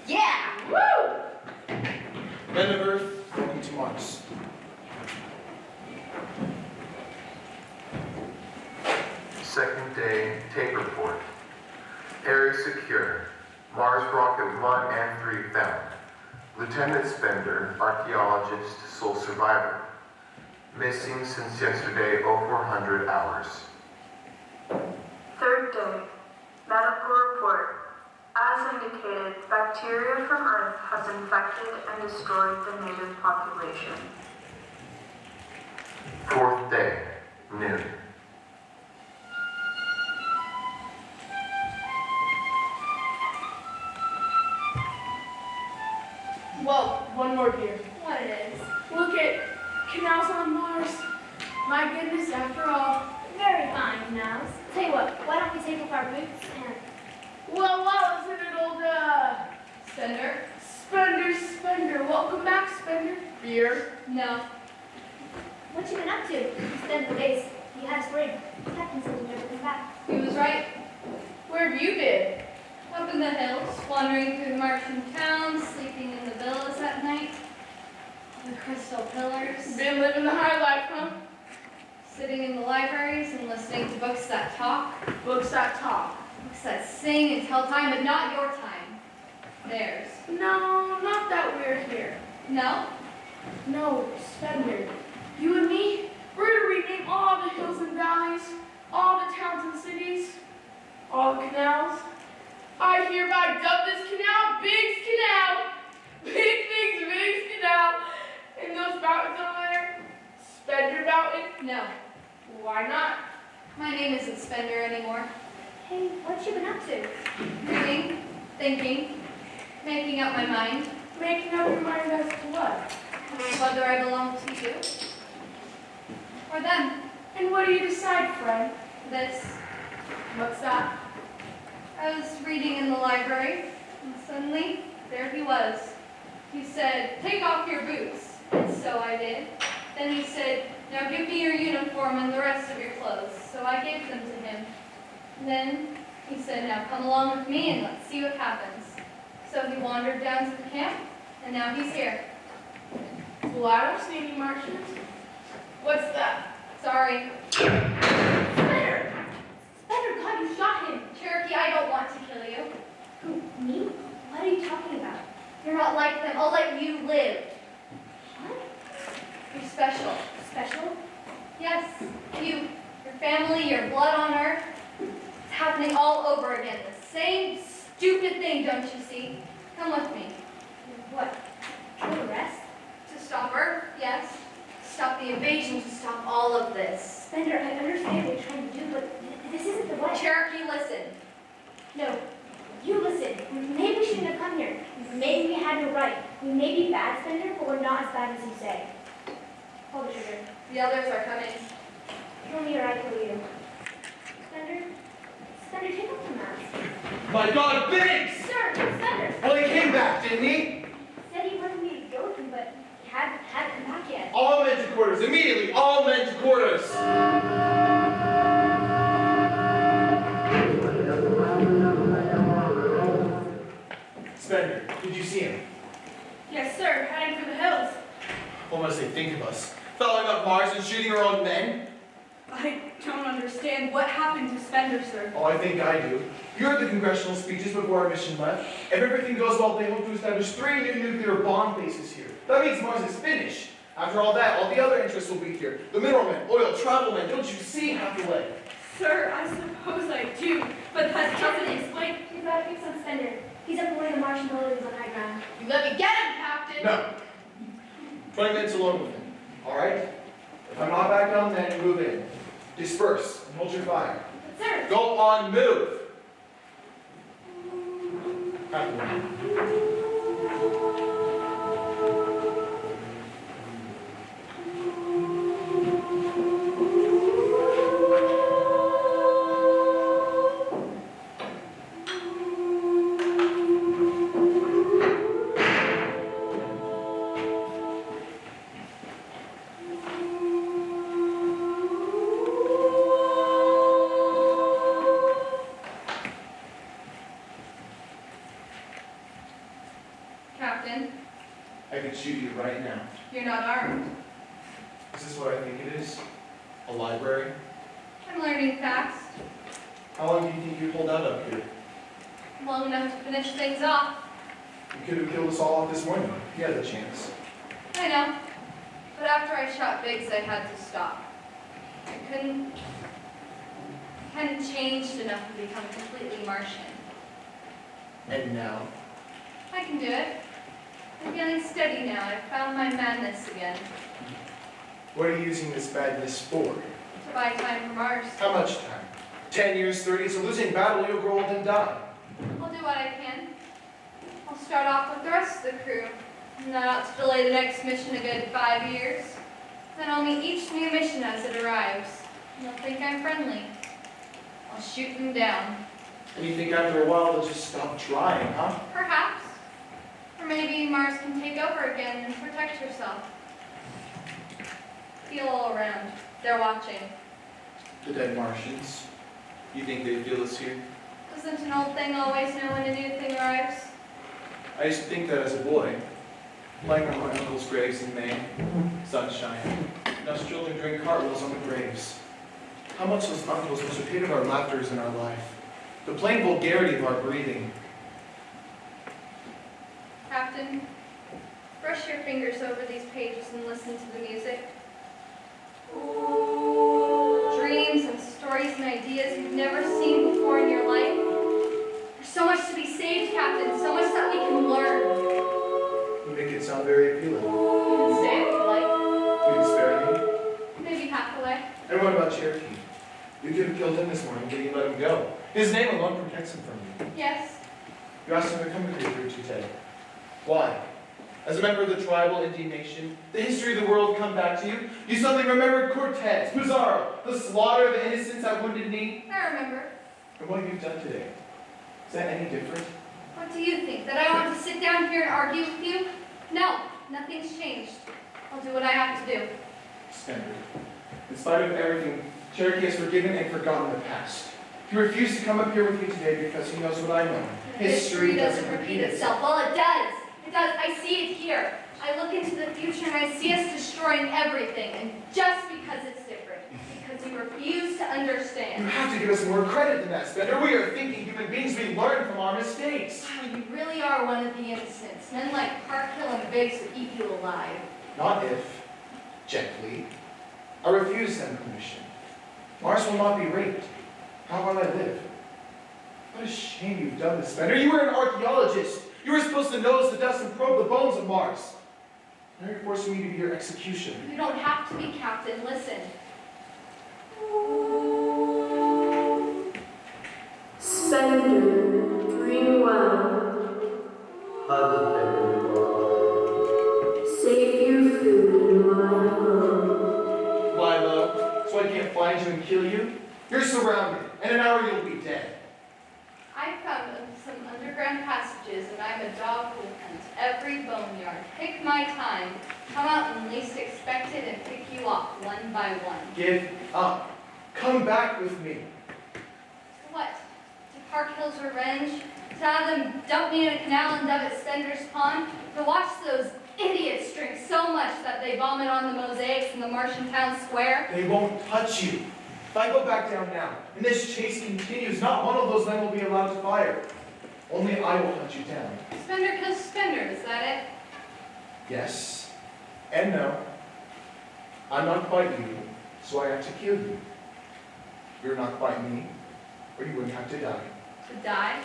Yeah! Woo! Men of Earth, welcome to Mars. Second day, tape report. Area secure. Mars rocket 1 and 3 found. Lieutenant Spender, archaeologist, sole survivor. Missing since yesterday over 100 hours. Third day, medical report. As indicated, bacteria from Earth has infected and destroyed the native population. Fourth day, noon. Well, one more beer. What it is? Look at canals on Mars. My goodness, after all. Very fine, Mouse. Tell you what, why don't we take off our boots and... Well, isn't it old, Spender? Spender. Welcome back, Spender. Beer? No. What you been up to? You spent the days you had us worried. Captain said you'd never come back. He was right. Where have you been? Up in the hills, wandering through the Martian towns, sleeping in the villas at night. The crystal pillars. Been living the high life, huh? Sitting in the libraries and listening to books that talk. Books that talk. Books that sing and tell time, but not your time. Theirs. No, not that we're here. No? No, Spender. You and me, we're gonna rename all the hills and valleys, all the towns and cities, all the canals. I hereby dub this canal Biggs Canal. Biggs Canal. And those mountains over there, Spender Mountain. No. Why not? My name isn't Spender anymore. Hey, what you been up to? Reading, thinking, making up my mind. Making up your mind as to what? Whether I belong to you or them. And what do you decide, friend? This. What's that? I was reading in the library, and suddenly, there he was. He said, "Take off your boots." And so I did. Then he said, "Now give me your uniform and the rest of your clothes." So I gave them to him. Then he said, "Now come along with me and let's see what happens." So he wandered down to the camp, and now he's here. Well, I don't see any Martians. What's that? Sorry. Spender! Spender, God, you shot him. Cherokee, I don't want to kill you. Who, me? What are you talking about? You're not like them. I'll let you live. What? You're special. Special? Yes, you. Your family, your blood on Earth. It's happening all over again. The same stupid thing, don't you see? Come with me. What? To arrest? To stop Earth, yes. To stop the invasion, to stop all of this. Spender, I understand what you're trying to do, but this isn't the way. Cherokee, listen. No. You listen. Maybe we shouldn't have come here. Maybe we had no right. We may be bad, Spender, but we're not as bad as you say. Hold the trigger. The others are coming. Kill me or I kill you. Spender? Spender, take off the mask. My God, Biggs! Sir, Spender! Well, he came back, didn't he? Said he wanted me to go with him, but he hadn't come back yet. All men to quarters, immediately, all men to quarters! Spender, did you see him? Yes, sir. Heading for the hills. What must they think of us? Following up Mars and shooting our own men? I don't understand what happened to Spender, sir. Oh, I think I do. You heard the congressional speeches before our mission left. If everything goes well, they hope to establish 3 new nuclear bomb bases here. That means Mars is finished. After all that, all the other interests will be here. The mineralmen, oil, travel men, don't you see half the way? Sir, I suppose I do, but that doesn't explain. We've got to fix on Spender. He's up in one of the Martian buildings on high ground. You let me get him, Captain! No. 20 minutes alone with him. All right? If I'm not back down then, move in. Disperse and hold your fire. But sir! Go on, move! Captain. Captain, I could shoot you right now. you're not armed. Is this what I think it is? A library? I'm learning fast. How long do you think you'd hold out up here? Long enough to finish things off. You could have killed us all off this morning. You had the chance. I know. But after I shot Biggs, I had to stop. I hadn't changed enough to become completely Martian. And now? I can do it. I'm feeling steady now. I've found my madness again. What are you using this badness for? To buy time for Mars. How much time? 10 years, 30? It's a losing battle. You'll grow old and die. I'll do what I can. I'll start off with the rest of the crew. Not out to delay the next mission a good 5 years. Then I'll meet each new mission as it arrives. And they'll think I'm friendly. I'll shoot them down. And you think after a while they'll just stop trying, huh? Perhaps. Or maybe Mars can take over again and protect herself. Feel all around. They're watching. The dead Martians. You think they feel us here? Doesn't an old thing always know when a new thing arrives? I used to think that as a boy. Lying on my uncle's graves in May. Sunshine. And us children doing cartwheels on the graves. How much those uncles must have hated our laughters in our life. The plain vulgarity of our breathing. Captain, brush your fingers over these pages and listen to the music. Dreams and stories and ideas you've never seen before in your life. There's so much to be saved, Captain, so much that we can learn. You make it sound very appealing. You can stay if you like. You can spare me? Maybe half the way. And what about Cherokee? You could have killed him this morning, but you let him go. His name alone protects him from you. Yes. You asked him to come with you here today. Why? As a member of the tribal Indian nation, the history of the world come back to you. You suddenly remembered Cortez, Pizarro, the slaughter of the innocents at Wounded Knee. I remember. And what you've done today. Is that any different? What do you think? That I want to sit down here and argue with you? No, nothing's changed. I'll do what I have to do. Spender. In spite of everything, Cherokee has forgiven and forgotten the past. He refused to come up here with you today because he knows what I know. History doesn't repeat itself. Well, it does. It does. I see it here. I look into the future and I see us destroying everything. And just because it's different. Because you refuse to understand. You have to give us more credit than that, Spender. We are thinking human beings. We learn from our mistakes. Wow, you really are one of the innocents. Men like Parkhill and Biggs would eat you alive. Not if. Gently. I refuse them permission. Mars will not be raped. How will I live? What a shame you've done this, Spender. You were an archaeologist. You were supposed to nose the dust and probe the bones of Mars. Now you're forcing me to be your executioner. You don't have to be, Captain. Listen. Spender, dream well. Save your food and lie low. Lie low, so I can't find you and kill you? You're surrounded. In an hour you'll be dead. I found some underground passages, and I'm a dog who'll hunt every boneyard. Pick my time. Come out when least expected and pick you off one by one. Give up. Come back with me. What? To Parkhill's revenge? To have them dump me in a canal and dub at Spender's Pond? To watch those idiots drink so much that they vomit on the mosaics in the Martian town square? They won't touch you. If I go back down now, and this chase continues, not one of those men will be allowed to fire. Only I will hunt you down. Spender kills Spender, is that it? Yes, and no. I'm not quite you, so I have to kill you. You're not quite me, or you wouldn't have to die. To die?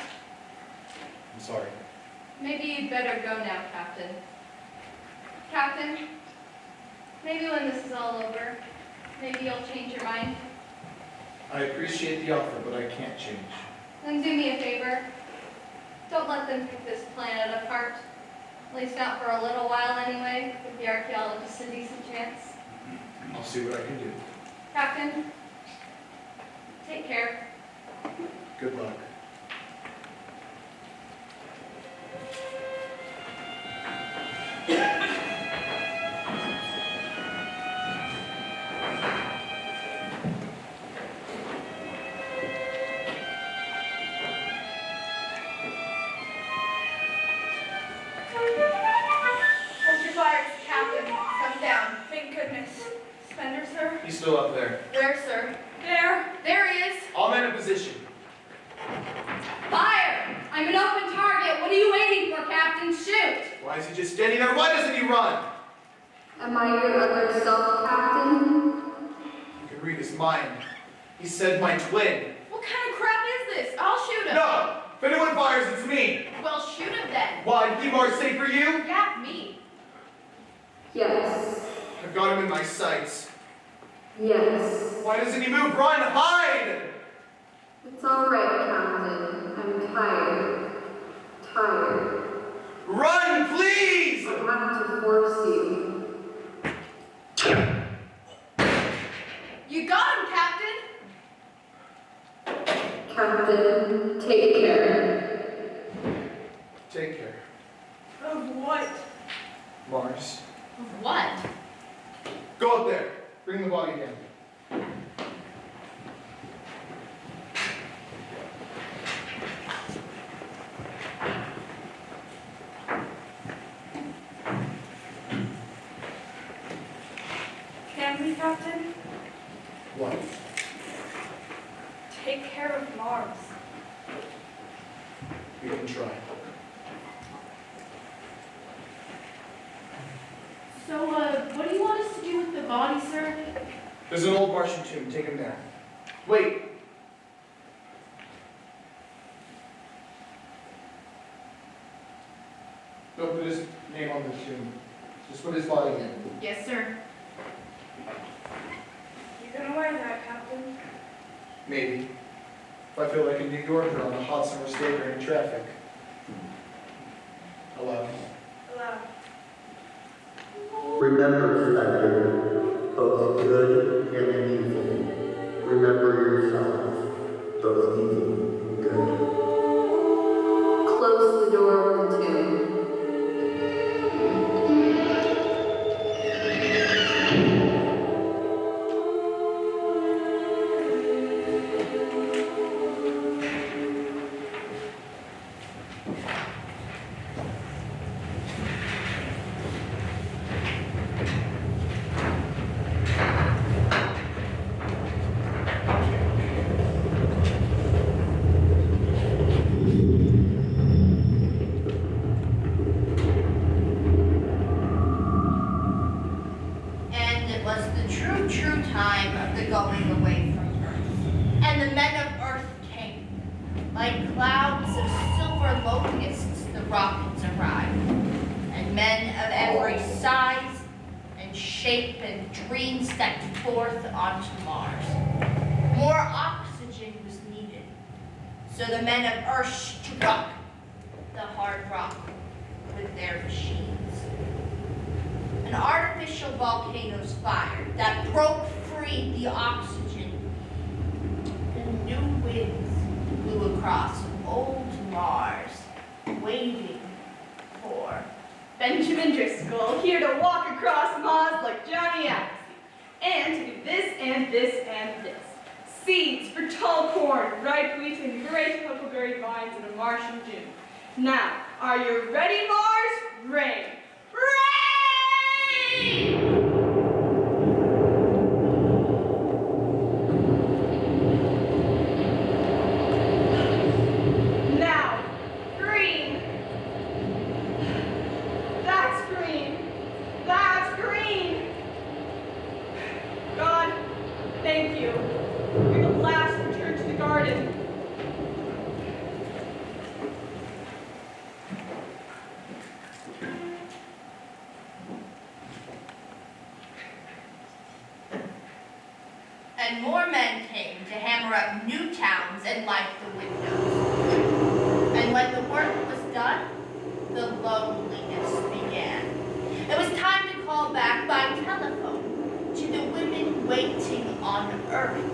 I'm sorry. Maybe you'd better go now, Captain. Captain, maybe when this is all over, maybe you'll change your mind. I appreciate the offer, but I can't change. Then do me a favor. Don't let them pick this planet apart. At least not for a little while anyway. Give the archaeologists a decent chance. I'll see what I can do. Captain, take care. Good luck. Hold your fire, Captain. Come down. Thank goodness. Spender, sir? He's still up there. Where, sir? There. There he is. All men in position. Fire! I'm an open target. What are you waiting for, Captain? Shoot! Why is he just standing there? Why doesn't he run? Am I your other self, Captain? You can read his mind. He said my twin. What kind of crap is this? I'll shoot him. No! If anyone fires, it's me. Well, shoot him then. Why? Be more safe for you? Yeah, me. Yes. I've got him in my sights. Yes. Why doesn't he move? Run! Hide! It's all right, Captain. I'm tired. Tired. Run, please! I have to force you. You got him, Captain. Captain, take care. Take care. Of what? Mars. Of what? Go up there. Bring the body down. Can we, Captain? What? Take care of Mars. We can try. So, what do you want us to do with the body, sir? There's an old Martian tomb. Take him there. Wait. Don't put his name on the tomb. Just put his body in. Yes, sir. You gonna wear that, Captain? Maybe. If I feel like a New Yorker on a hot summer's day during traffic. Aloud. Allow. Remember, Spender, both good and evil. Remember yourself, both evil and good. Close the door of the tomb. And it was the true time of the going away from Earth. And the men of Earth came. Like clouds of silver locusts, the rockets arrived. And men of every size and shape and dream stepped forth onto Mars. More oxygen was needed. So the men of Earth struck the hard rock with their machines. An artificial volcano's fire that broke free the oxygen. And new winds blew across old Mars, waiting for Benjamin Driscoll, here to walk across Mars like Johnny Appleseed, and to do this and this and this. Seeds for tall corn, ripe wheat, and great huckleberry vines in a Martian June. Now, are you ready, Mars? Rain. Rain! Now, green. That's green. That's green. God, thank you. We've at last returned to the garden. And more men came to hammer up new towns and light the windows. And when the work was done, the loneliness began. It was time to call back by telephone to the women waiting on Earth.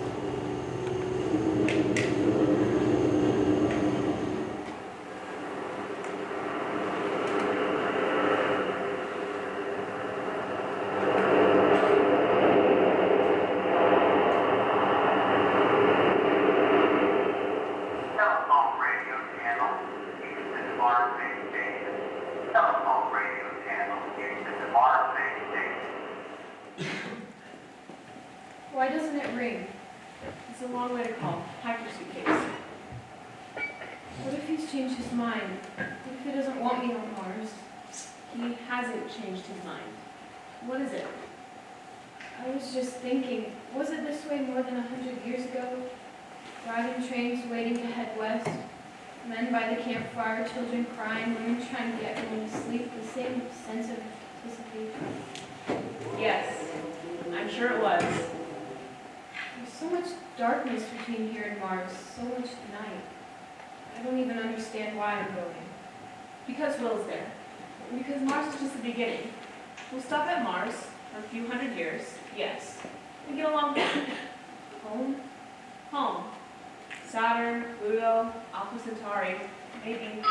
Telephone radio channel, Houston, Marseille Station. Telephone radio channel, Houston, Marseille Station. Why doesn't it ring? It's a long way to call. Pack your suitcase. What if he's changed his mind? What if he doesn't want me on Mars? He hasn't changed his mind. What is it? I was just thinking, was it this way more than 100 years ago? Driving trains waiting to head west, men by the campfire, children crying, women trying to get everyone to sleep, the same sense of anticipation. Yes, I'm sure it was. There's so much darkness between here and Mars, so much night. I don't even understand why I'm going. Because Will's there. Because Mars is just the beginning. We'll stop at Mars for a few hundred years, yes. We get along home. Home. Saturn, Pluto, Alpha Centauri, maybe.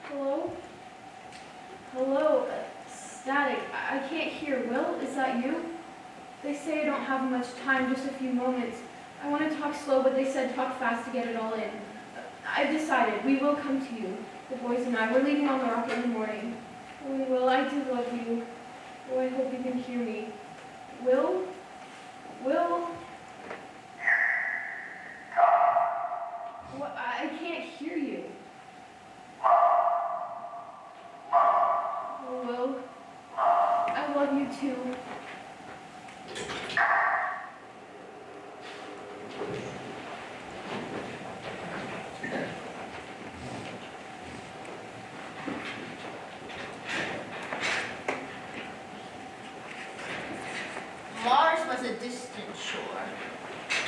Hello? Hello? Static. I can't hear. Will, is that you? They say I don't have much time, just a few moments. I want to talk slow, but they said talk fast to get it all in. I've decided. We will come to you. The boys and I. We're leaving on the rocket in the morning. Oh, Will, I do love you. Oh, I hope you can hear me. Will? Will? What? I can't hear you. Oh, Will. I love you too. Mars was a distant shore.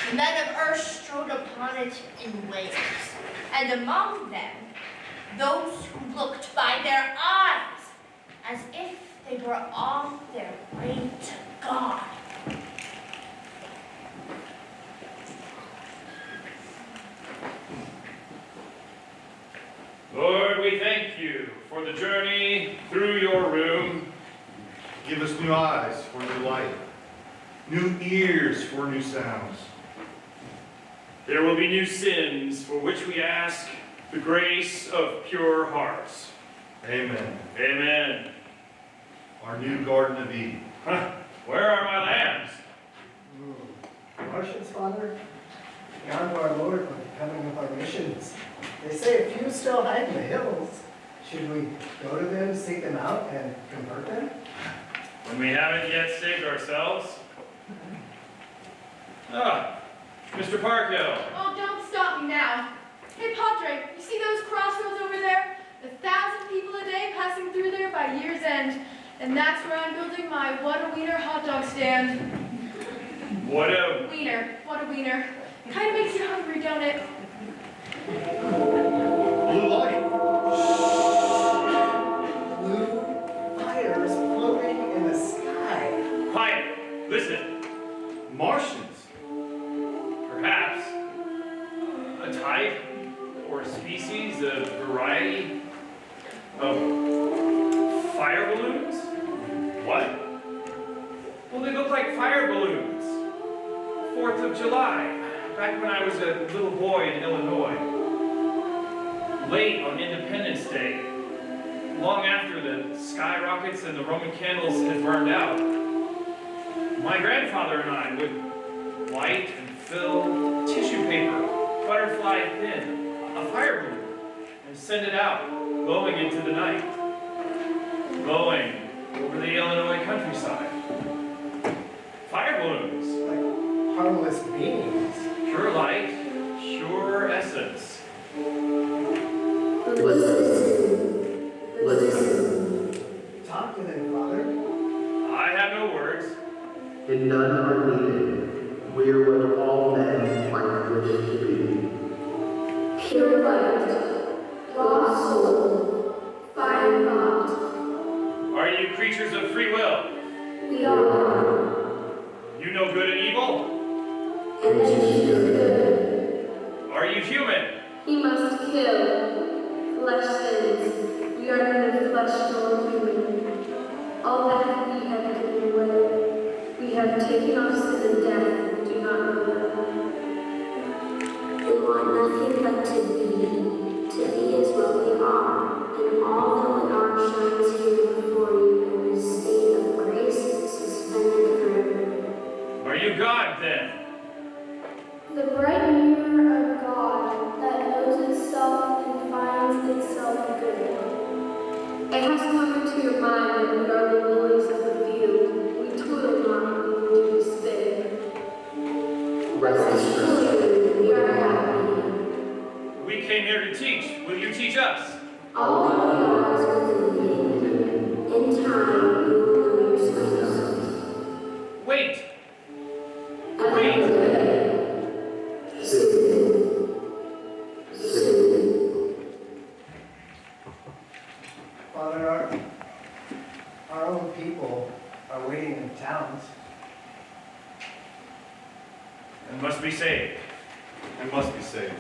The men of Earth strode upon it in waves, and among them, those who looked by their eyes as if they were on their way to God. Lord, we thank you for the journey through your room. Give us new eyes for new light, new ears for new sounds. There will be new sins for which we ask the grace of pure hearts. Amen. Amen. Our new Garden of Eden. Huh. Where are my lambs? Martians, Father, beyond our Lord with the coming of our missions. They say a few still hide in the hills. Should we go to them, seek them out, and convert them? When we haven't yet saved ourselves? Ah, Mr. Parkhill. Oh, don't stop me now. Hey, Padre, you see those crossroads over there? 1,000 people a day passing through there by year's end. And that's where I'm building my What a Wiener hot dog stand. What a... Wiener. What a wiener. Kind of makes you hungry, don't it? Blue light. Blue fires floating in the sky. Quiet. Listen. Martians. Perhaps a type or a species, a variety of fire balloons? What? Well, they look like fire balloons. 4th of July, back when I was a little boy in Illinois. late on Independence Day, long after the skyrockets and the Roman candles had burned out, my grandfather and I would light and fill tissue paper, butterfly thin, a fire balloon, and send it out, glowing into the night, glowing over the Illinois countryside. Fire balloons. Like harmless beings. Pure light, pure essence. Listen. Listen. Talk with him, Father. I have no words. And none are needed. We are what all men might wish to be. Pure light, raw soul, fine thought. Are you creatures of free will? We are. You know good and evil? And Jesus is good. Are you human? He must kill. Flesh sins. We are neither flesh nor human. All that we have given away. We have taken off sin and death. Do not know them. We want nothing but to be. To be as what we are. And all that we are shines here before you in a state of grace suspended forever. Are you God then? The bright mirror of God that knows itself and finds itself good. It has come into your mind that we are the lilies of the field. We toil not, nor do we spin. Rest assured, we are happy. We came here to teach. Will you teach us? All that we are is within you. In time, you will know yourselves. Wait. Another day. Soon. Soon. Father, our own people are waiting in towns. And must be saved. And must be saved.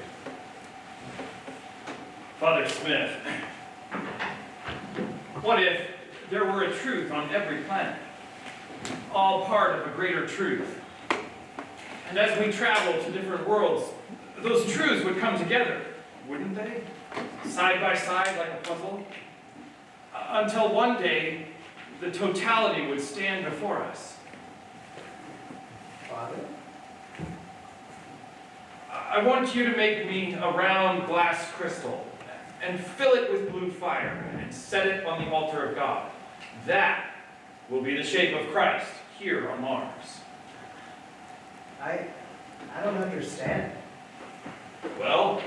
Father Smith, what if there were a truth on every planet? All part of a greater truth. And as we travel to different worlds, those truths would come together, wouldn't they? Side by side like a puzzle. Until one day, the totality would stand before us. Father? I want you to make me a round glass crystal and fill it with blue fire and set it on the altar of God. That will be the shape of Christ here on Mars. I don't understand. Well,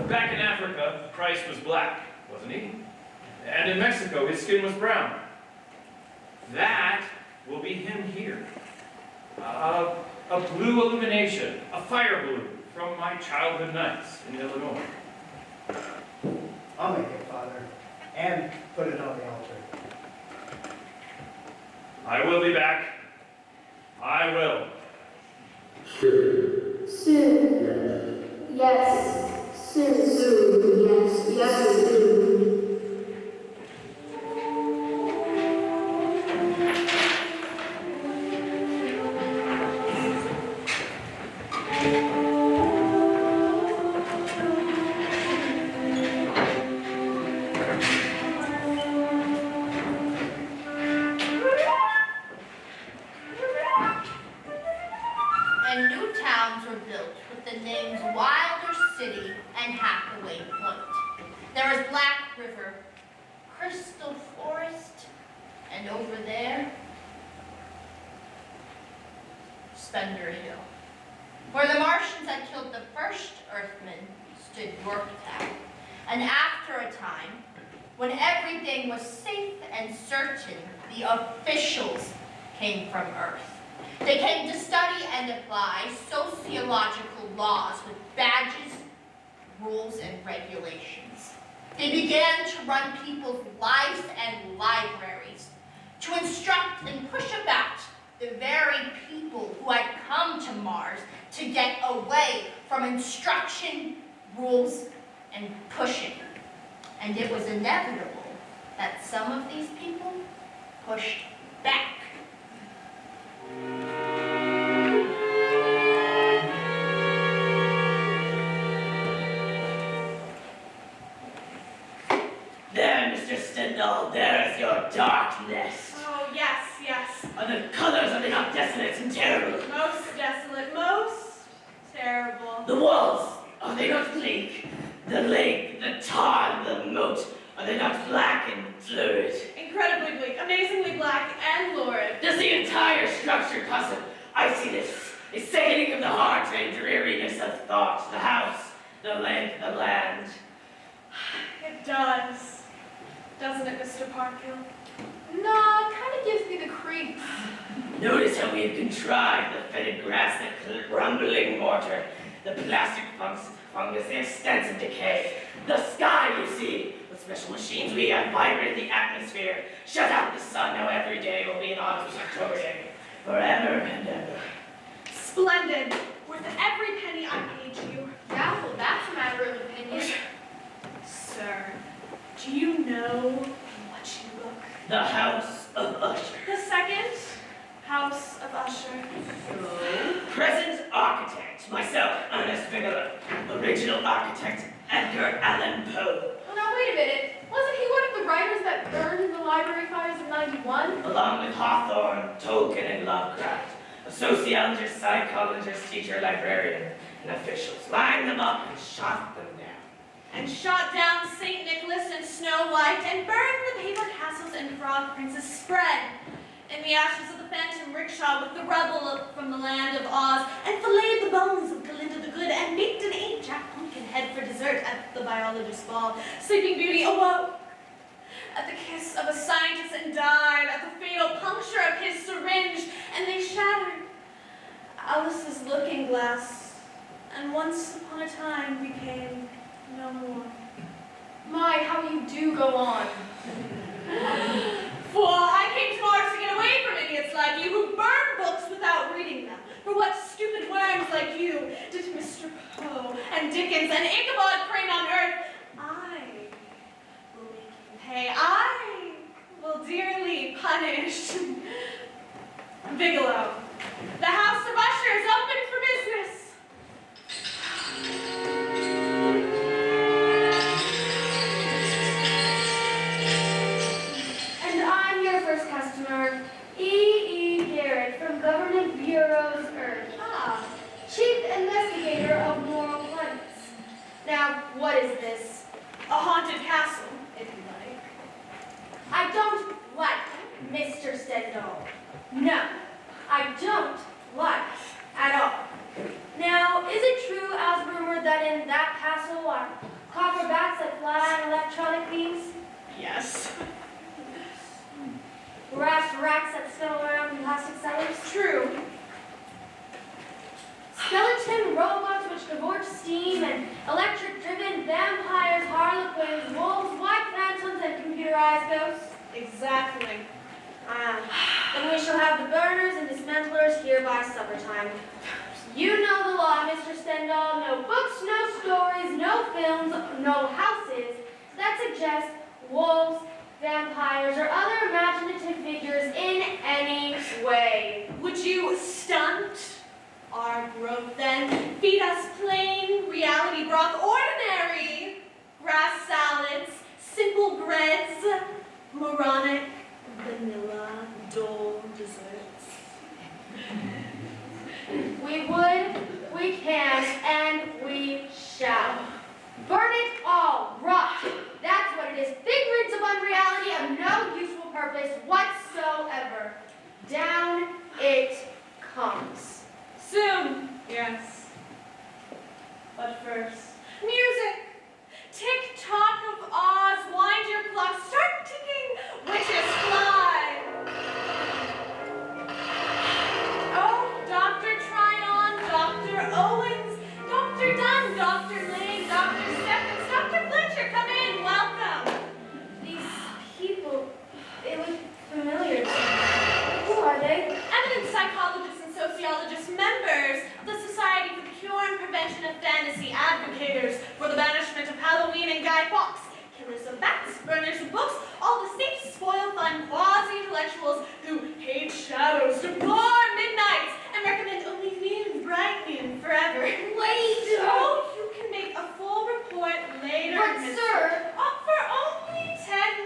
back in Africa, Christ was black, wasn't he? And in Mexico, his skin was brown. That will be him here. A blue illumination, a fire blue from my childhood nights in Illinois. I'll make it, Father, and put it on the altar. I will be back. I will. Soon. Soon. Yes. Soon. Soon. Yes. Yes. Soon. And new towns were built with the names Wilder City and Hathaway Point. There was Black River, Crystal Forest, and over there, Spender Hill. Where the Martians had killed the first Earthmen stood Yorktown. And after a time, when everything was safe and certain, the officials came from Earth. They came to study and apply sociological laws with badges, rules, and regulations. They began to run people's lives and libraries, to instruct and push about the very people who had come to Mars to get away from instruction, rules, and pushing. And it was inevitable that some of these people pushed back. There, Mr. Stendhal, there is your darkness. Oh, yes, yes. Are the colors, are they not desolate and terrible? Most desolate, most terrible. The walls, are they not bleak? The lake, the tarn, the moat, are they not black and lurid? Incredibly bleak, amazingly black and lurid. Does the entire structure cause an iciness, a sickening of the heart and dreariness of thought, the house, the lake, the land? It does. Doesn't it, Mr. Parkhill? No, it kind of gives me the creeps. Notice how we have contrived the fetid grass, the crumbling mortar, the plastic fungus, the extensive decay. The sky, you see, with special machines we have vibrated the atmosphere, shut out the sun. Now every day will be an autumn's October day, forever and ever. Splendid. Worth every penny I paid you. Yeah, well, that's a matter of opinion. Sir, do you know what you look? The House of Usher. The second House of Usher. Present architect, myself, Ernest Bigelow. Original architect, Edgar Allan Poe. Well, now wait a minute. Wasn't he one of the writers that burned in the library fires of 91? Along with Hawthorne, Tolkien, and Lovecraft. A sociologist, psychologist, teacher, librarian, and officials lined them up and shot them down. And shot down St. Nicholas and Snow White, and burned the paper castles and frog princes spread in the ashes of the phantom rickshaw with the rubble from the land of Oz, and filleted the bones of Glinda the Good, and baked and ate Jack Pumpkinhead for dessert at the biologist's ball. Sleeping Beauty awoke at the kiss of a scientist and died at the fatal puncture of his syringe, and they shattered Alice's looking glass, and once upon a time became no more. My, how you do go on. For I came to Mars to get away from idiots like you who burn books without reading them. For what stupid worms like you did to Mr. Poe and Dickens and Ichabod Crane on Earth, I will make you pay. I will dearly punish. Bigelow, the House of Usher is open for business. And I'm your first customer, E. Garrett from Government Bureau's Earth. Ah, Chief Investigator of Moral Climates. Now, what is this? A haunted castle, if you like. I don't like Mr. Stendhal. No, I don't like at all. Now, is it true, as rumored, that in that castle are copper bats that fly on electronic beams? Yes. Brass racks that scuttle around in plastic cellars? True. Skeleton robots which divulge steam and electric-driven vampires, harlequins, wolves, white phantoms, and computerized ghosts? Exactly. Then we shall have the burners and dismantlers here by supper time. You know the law, Mr. Stendhal. No books, no stories, no films, no houses that suggest wolves, vampires, or other imaginative figures in any way. Would you stunt our growth then? Feed us plain reality broth, ordinary grass salads, simple breads, moronic, vanilla, dull desserts. We would, we can, and we shall. Burn it all, rot. That's what it is. Figments of unreality of no useful purpose whatsoever. Down it comes. Soon, yes. But first, music. Tick-tock of Oz, wind your clock, start ticking, witches fly. Oh, Dr. Tryon, Dr. Owens, Dr. Dunn, Dr. Lane, Dr. Stephens, Dr. Fletcher, come in, welcome. These people, they look familiar to me. Who are they? Eminent psychologists and sociologists, members of the Society for the Cure and Prevention of Fantasy, advocators for the banishment of Halloween and Guy Fawkes, killers of bats, burners of books, all the safe, spoil, fun, quasi-intellectuals who hate shadows, deplore midnights, and recommend only noon, bright noon, forever. Wait! Oh, you can make a full report later, But Mr. sir... Oh, for only 10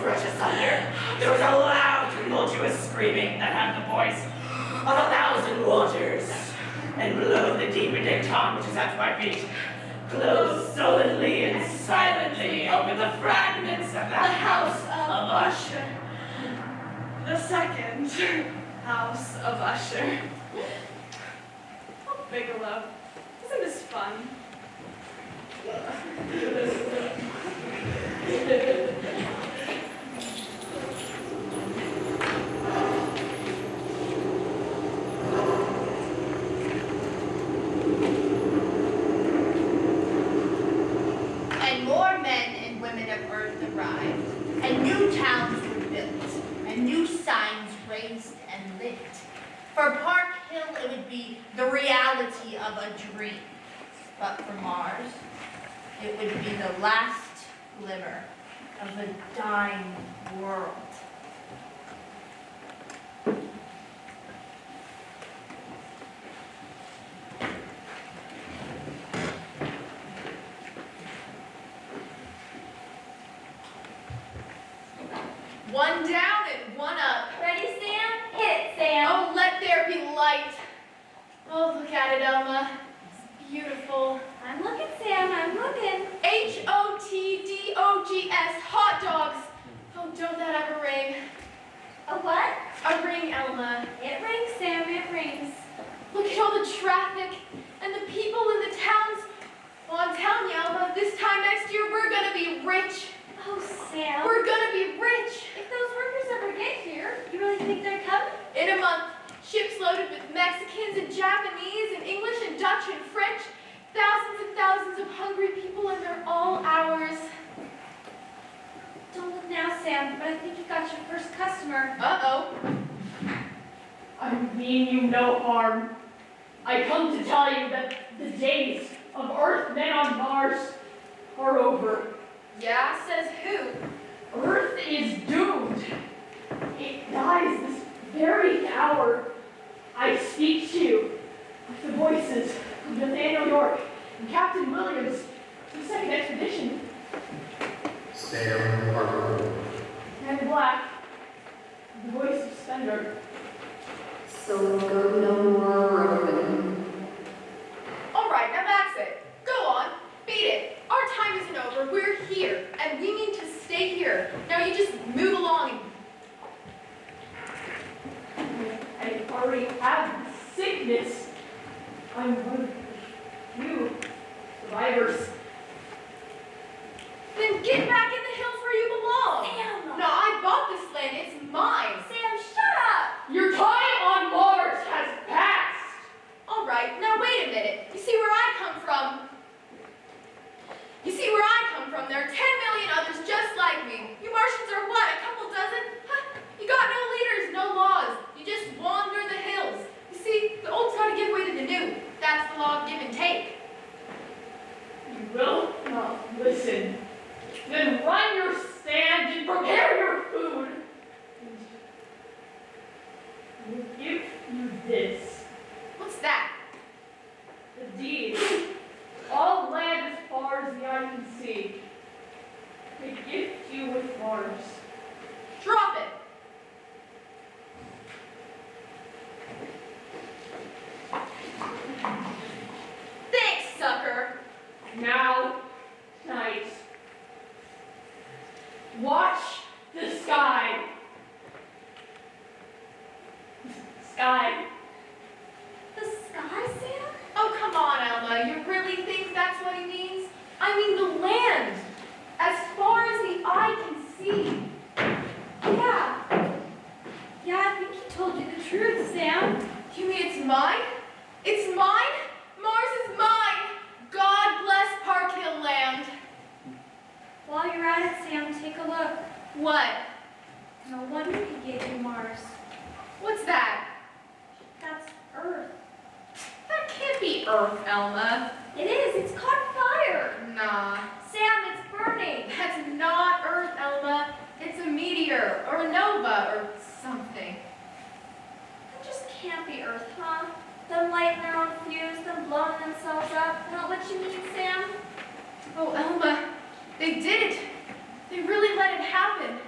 crush asunder. There was a loud, tumultuous screaming that had the voice of 1,000 waters. And below the deepened tongue which is at my feet, closed solidly and silently over the fragments of the house of Usher. The second house of Usher. Oh, Bigelow, isn't this fun? And more men and women of Earth arrived, and new towns were built, and new signs raised and lit. For Park Hill, it would be the reality of a dream. But for Mars, it would be the last glimmer of a dying world. One down and one up. Ready, Sam? Hit it, Sam. Oh, let there be light. Oh, look at it, Elma. It's beautiful. I'm looking, Sam. I'm looking. HOTDOGS, hot dogs. Oh, don't that ever ring. A what? A ring, Elma. It rings, Sam. It rings. Look at all the traffic and the people in the towns. Well, I'm telling you, Elma, this time next year, we're gonna be rich. Oh, Sam. We're gonna be rich. If those workers ever get here, you really think they're coming? In a month, ships loaded with Mexicans and Japanese and English and Dutch and French. Thousands and thousands of hungry people, and they're all ours. Don't look now, Sam, but I think you got your first customer. Uh-oh. I mean you no harm. I come to tell you that the days of Earthmen on Mars are over. Yeah, says who? Earth is doomed. It dies this very hour. I speak to you with the voices of Nathaniel York and Captain Williams, the second expedition. Sam Parker. And Black, the voice of Spender. So go no more roving. All right, now that's it. Go on, beat it. Our time isn't over. We're here, and we need to stay here. Now you just move along. I already have sickness. I'm one of you survivors. Then get back in the hills where you belong. Sam! No, I bought this land. It's mine. Sam, shut up! Your time on Mars has passed. All right, now wait a minute. You see where I come from? There are 10 million others just like me. You Martians are what, a couple dozen? Huh? You got no leaders, no laws. You just wander the hills. You see, the old's got to give way to the new. That's the law of give and take. You will not listen. Then run your stand and prepare your food. And we'll give you this. What's that? The deed. All land as far as the eye can see. They gift you with Mars. Drop it. Thanks, sucker. Now, tonight, watch the sky. Sky. The sky, Sam? Oh, come on, Alma. You really think that's what he means? I mean the land. As far as the eye can see. Yeah, I think he told you the truth, Sam. You mean it's mine? It's mine? Mars is mine. God bless Park Hill land. While you're at it, Sam, take a look. What? No wonder he gave you Mars. What's that? That's Earth. That can't be Earth, Elma. It is. It's caught fire. Nah. Sam, it's burning. That's not Earth, Elma. It's a meteor or a nova or something. It just can't be Earth, huh? Them lighting their own fuse, them blowing themselves up. Not what you mean, Sam? Oh, Elma, they did it. They really let it happen.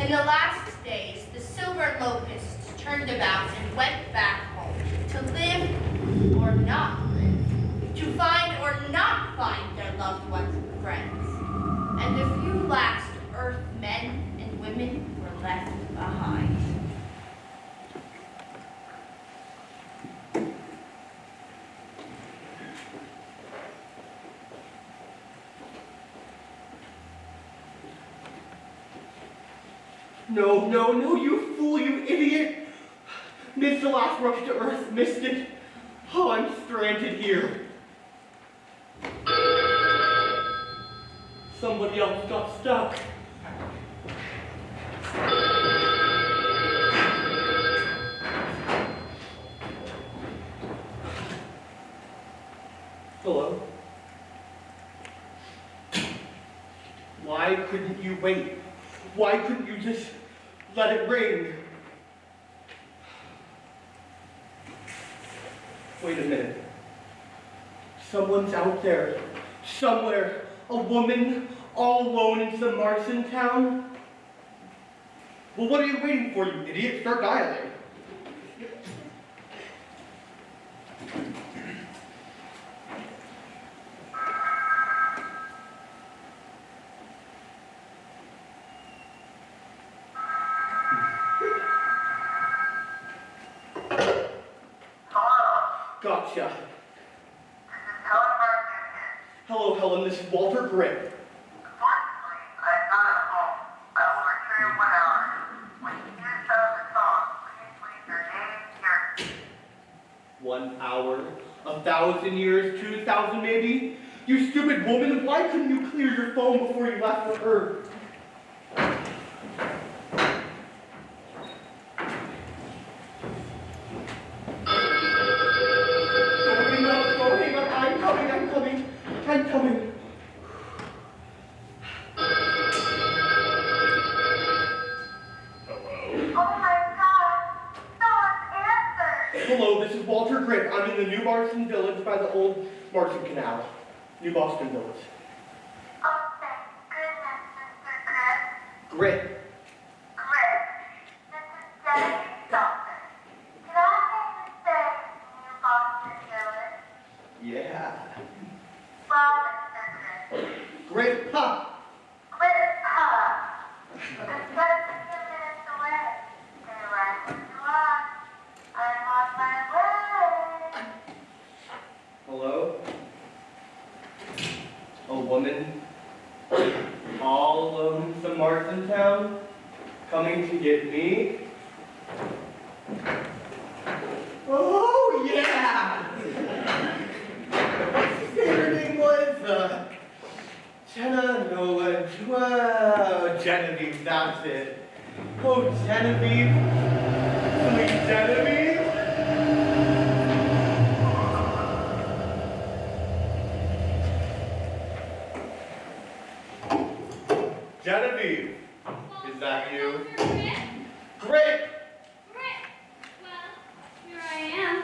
In the last days, the silver locusts turned about and went back home to live or not live, to find or not find their loved ones and friends. And the few last earth men and women were left behind. No, no, no, you fool, you idiot! Missed the last rush to Earth, missed it. Oh, I'm stranded here. Somebody else got stuck. Hello? Why couldn't you wait? Why couldn't you just let it ring? Wait a minute. Someone's out there. Somewhere. A woman all alone in some Martian town? Well, what are you waiting for, you idiot? Start dialing. Gotcha. Hello, Helen. This is Walter Grip. Unfortunately, I'm not at home. I will return in 1 hour. When you do start the song, please leave your name here. 1 hour, 1,000 years, 2,000 maybe? You stupid woman, why couldn't you clear your phone before you left for Earth? I'm coming. Oh my God! Someone answered! Hello, this is Walter Grip. I'm in the New Boston Village by the old Martian Canal. New Boston Village. Oh, thank goodness, Mr. Chris. Grip. Chris, this is Jenny Dalton. Can I maybe say New Boston Village? Yeah. Well, Mr. Chris. Grip, huh? Chris, it's just a few minutes away. Stay right where you are. I'm on my way. Hello? A woman all alone in some Martian town coming to get me? Oh, yeah! What's his name? Her name was, Jenna, no, Genevieve, that's it. Oh, Genevieve. Sweet Genevieve. Genevieve, is that you? Great! Here I am.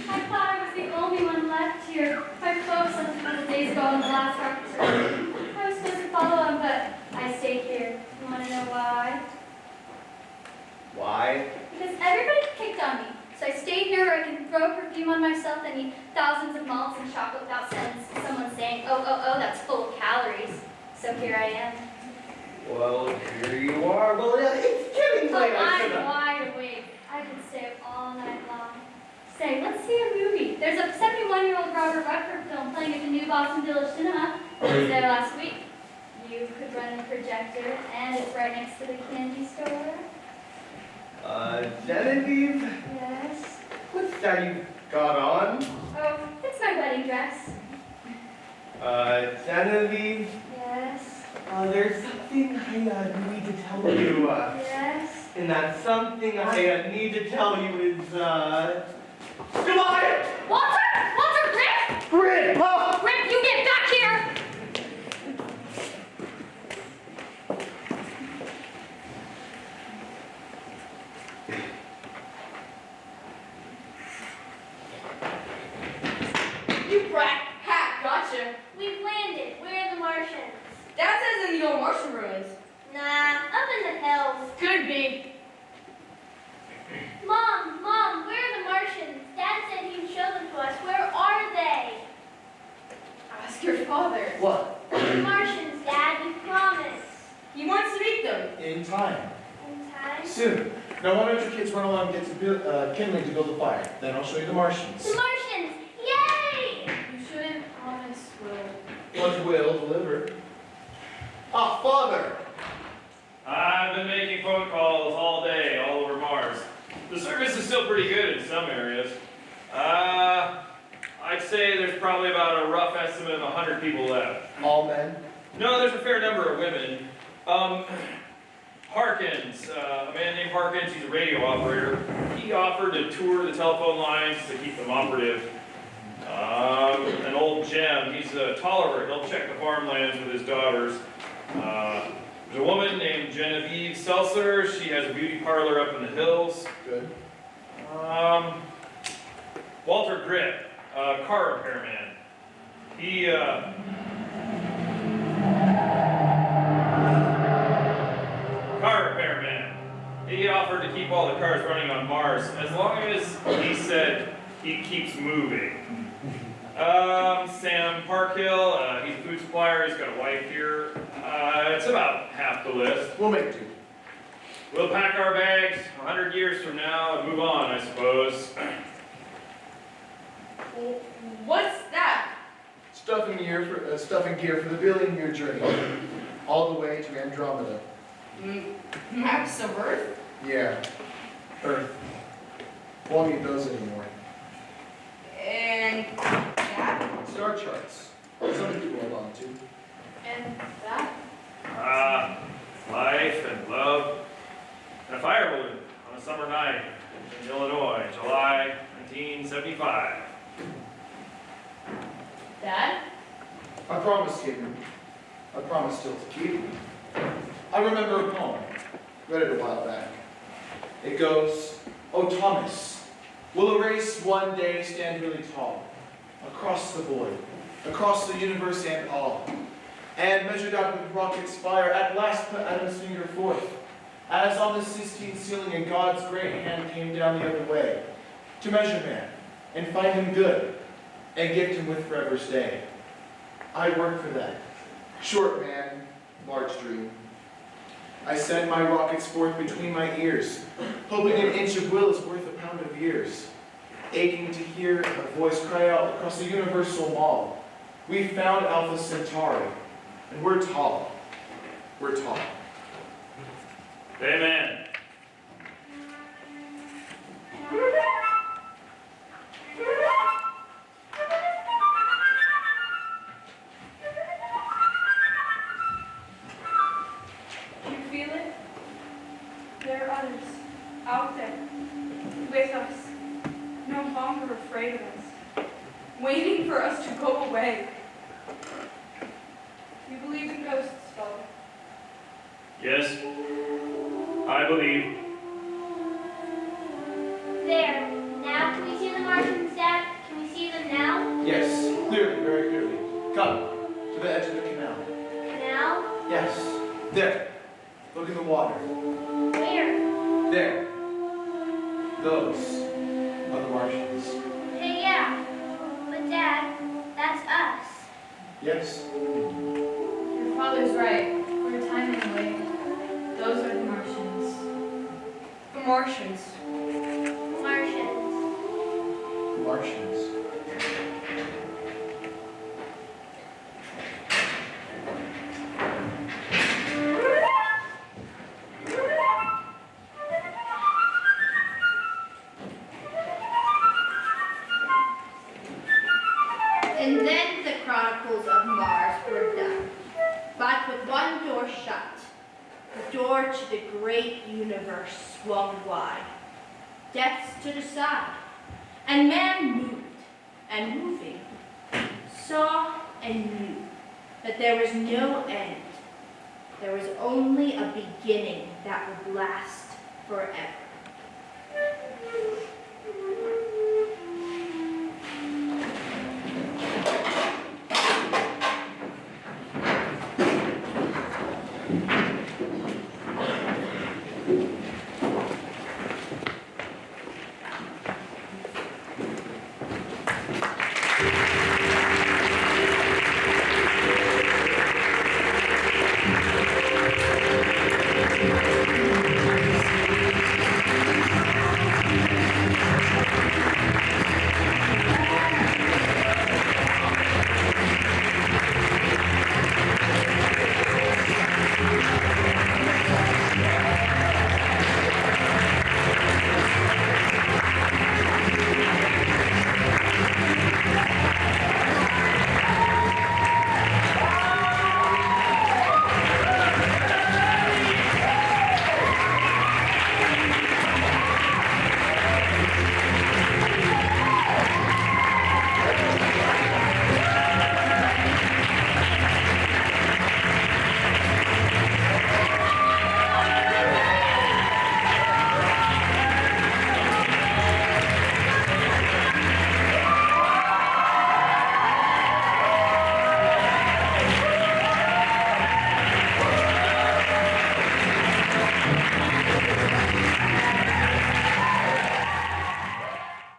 I thought I was the only one left here. My folks left a couple days ago on the last rocket. I was supposed to follow them, but I stayed here. You want to know why? Why? Because everybody picked on me. So I stayed here where I can throw perfume on myself and eat thousands of malts and chocolate without someone saying, oh, that's full of calories. So here I am. Well, here you are. Well, it's getting late. I'm wide awake. I could stay up all night long. Say, let's see a movie. There's a 71-year-old Robert Redford film playing at the New Boston Village Cinema. I was there last week. You could run the projector, and it's right next to the candy store. Genevieve? Yes? What's that you got on? Oh, it's my wedding dress. Genevieve? Yes? There's something I need to tell you. Yes? And that something I need to tell you is, Goodbye! Walter, Rick! Rick! Oh! Rick, you get back here! You brat! Ha! Gotcha! We've landed. We're in the Martians. That says in the know where Martian ruins. Nah, up in the hills. Could be. Mom, where are the Martians? Dad said he'd show them to us. Where are they? Ask your father. What? The Martians, Dad, you promised. He wants to meet them. In time. In time? Soon. Now why don't you kids run along and get some kindling to build a fire? Then I'll show you the Martians. The Martians! Yay! You shouldn't promise, Will. What will deliver? Ah, Father! I've been making phone calls all day, all over Mars. The service is still pretty good in some areas. I'd say there's probably about a rough estimate of 100 people left. All men? No, there's a fair number of women. Harkins, a man named Harkins, he's a radio operator. He offered to tour the telephone lines to keep them operative. An old Gem, he's a Tolliver. He'll check the farmlands with his daughters. There's a woman named Genevieve Seltzer. She has a beauty parlor up in the hills. Good. Walter Grip, car repairman. He, car repairman. He offered to keep all the cars running on Mars as long as he said he keeps moving. Sam Parkhill, he's a food supplier. He's got a wife here. It's about half the list. We'll make do. We'll pack our bags 100 years from now and move on, I suppose. What's that? Stuffing gear for the billion-year journey, all the way to Andromeda. Maps of Earth? Yeah, Earth. Won't need those anymore. And that? Star charts. Something to hold on to. And that? Life and love. And a fire balloon on a summer night in Illinois, July 1975. Dad? I promised him. I promised still to keep. I remember a poem. Read it a while back. It goes, "Oh Thomas, will a race one day stand really tall, across the void, across the universe and all, and measured out with rockets' fire, at last put Adam's finger forth, as on the Sistine ceiling and God's great hand came down the other way, to measure man, and find him good, and gift him with forever's day. I work for that. Short man, large dream. I send my rockets forth between my ears, hoping an inch of will is worth a pound of years, aching to hear a voice cry out across the universal mall. We found Alpha Centauri, and we're tall. We're tall." Amen. You feel it? There are others out there with us, no longer afraid of us, waiting for us to go away. You believe in ghosts, Father? Yes, I believe. There. Now, can we see the Martians, Dad? Can we see them now? Yes, clearly, very clearly. Come, to the edge of the canal. Canal? Yes, there. Look in the water. Where? There. Those are the Martians. Hey, yeah. But Dad, that's us. Yes. Your father's right. For a time anyway. Those are the Martians. The Martians. Martians. Martians. And then the Chronicles of Mars were done, but with one door shut. The door to the great universe swung wide. Death stood aside, and man moved, and moving, saw and knew that there was no end. There was only a beginning that would last forever.